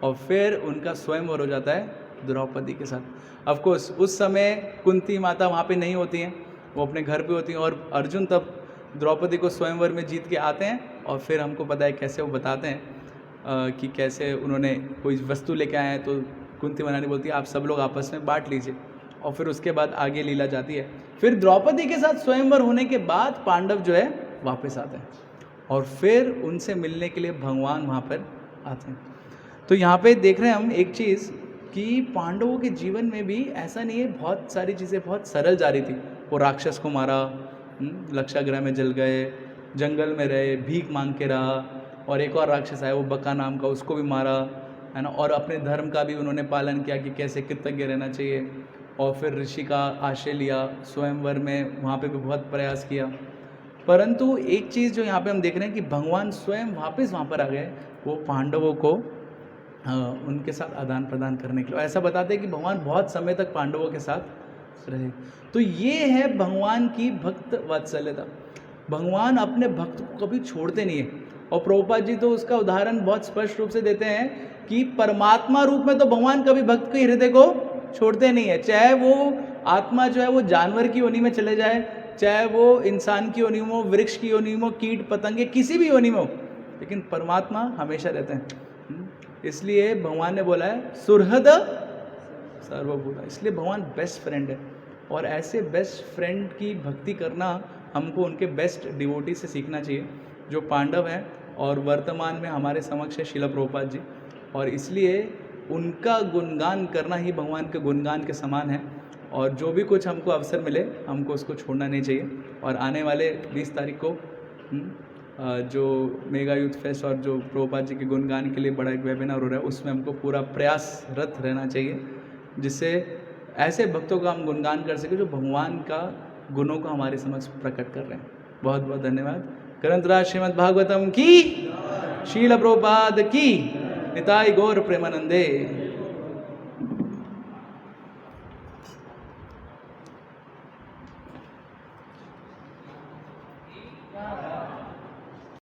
और फिर उनका स्वयंवर हो जाता है द्रौपदी के साथ। ऑफ कोर्स उस समय कुंती माता वहाँ पे नहीं होती हैं, वो अपने घर पे होती हैं, और अर्जुन तब द्रौपदी को स्वयंवर में जीत के आते हैं, और फिर हमको पता है कैसे वो बताते हैं कि कैसे उन्होंने कोई वस्तु लेके आए हैं, तो कुंती महारानी बोलती है आप सब लोग आपस में बांट लीजिए, और फिर उसके बाद आगे लीला जाती है। फिर द्रौपदी के साथ स्वयंवर होने के बाद पांडव जो है वापस आते हैं, और फिर उनसे मिलने के लिए भगवान वहाँ पर आते हैं। तो यहाँ पे देख रहे हैं हम एक चीज़ कि पांडवों के जीवन में भी ऐसा नहीं है, बहुत सारी चीज़ें बहुत सरल जा रही थी। वो राक्षस को मारा, लक्षागृह में जल गए, जंगल में रहे, भीख मांग के रहा, और एक और राक्षस आया वो बका नाम का, उसको भी मारा, है ना, और अपने धर्म का भी उन्होंने पालन किया कि कैसे कृतज्ञ रहना चाहिए, और फिर ऋषि का आश्रय लिया, स्वयंवर में वहाँ पे भी बहुत प्रयास किया। परंतु एक चीज़ जो यहाँ पे हम देख रहे हैं कि भगवान स्वयं वापस वहाँ पर आ गए, वो पांडवों को उनके साथ आदान प्रदान करने के लिए। ऐसा बताते हैं कि भगवान बहुत समय तक पांडवों के साथ रहे। तो ये है भगवान की भक्त वात्सल्यता। भगवान अपने भक्त को कभी छोड़ते नहीं है, और प्रभुपाद जी तो उसका उदाहरण बहुत स्पष्ट रूप से देते हैं कि परमात्मा रूप में तो भगवान कभी भक्त के हृदय को छोड़ते नहीं है, चाहे वो आत्मा जो है वो जानवर की योनि में चले जाए, चाहे वो इंसान की योनि में हो, वृक्ष की योनि में हो, कीट पतंगे किसी भी योनि में हो, लेकिन परमात्मा हमेशा रहते हैं। इसलिए भगवान ने बोला है सुहृद सर्वभूता, इसलिए भगवान बेस्ट फ्रेंड है, और ऐसे बेस्ट फ्रेंड की भक्ति करना हमको उनके बेस्ट डिवोटी से सीखना चाहिए, जो पांडव हैं और वर्तमान में हमारे समक्ष है शिला प्रभुपाद जी, और इसलिए उनका गुणगान करना ही भगवान के गुणगान के समान है, और जो भी कुछ हमको अवसर मिले हमको उसको छोड़ना नहीं चाहिए। और आने वाले 20 तारीख को जो मेगा यूथ फेस्ट और जो प्रभुपाद जी के गुणगान के लिए बड़ा एक वेबिनार हो रहा है, उसमें हमको पूरा प्रयासरत रहना चाहिए, जिससे ऐसे भक्तों का हम गुणगान कर सके जो भगवान का गुणों को हमारे समक्ष प्रकट कर रहे हैं। बहुत बहुत धन्यवाद। ग्रंथराज श्रीमद् भागवतम की, शील प्रभुपाद की, निताई गौर प्रेमानंदे।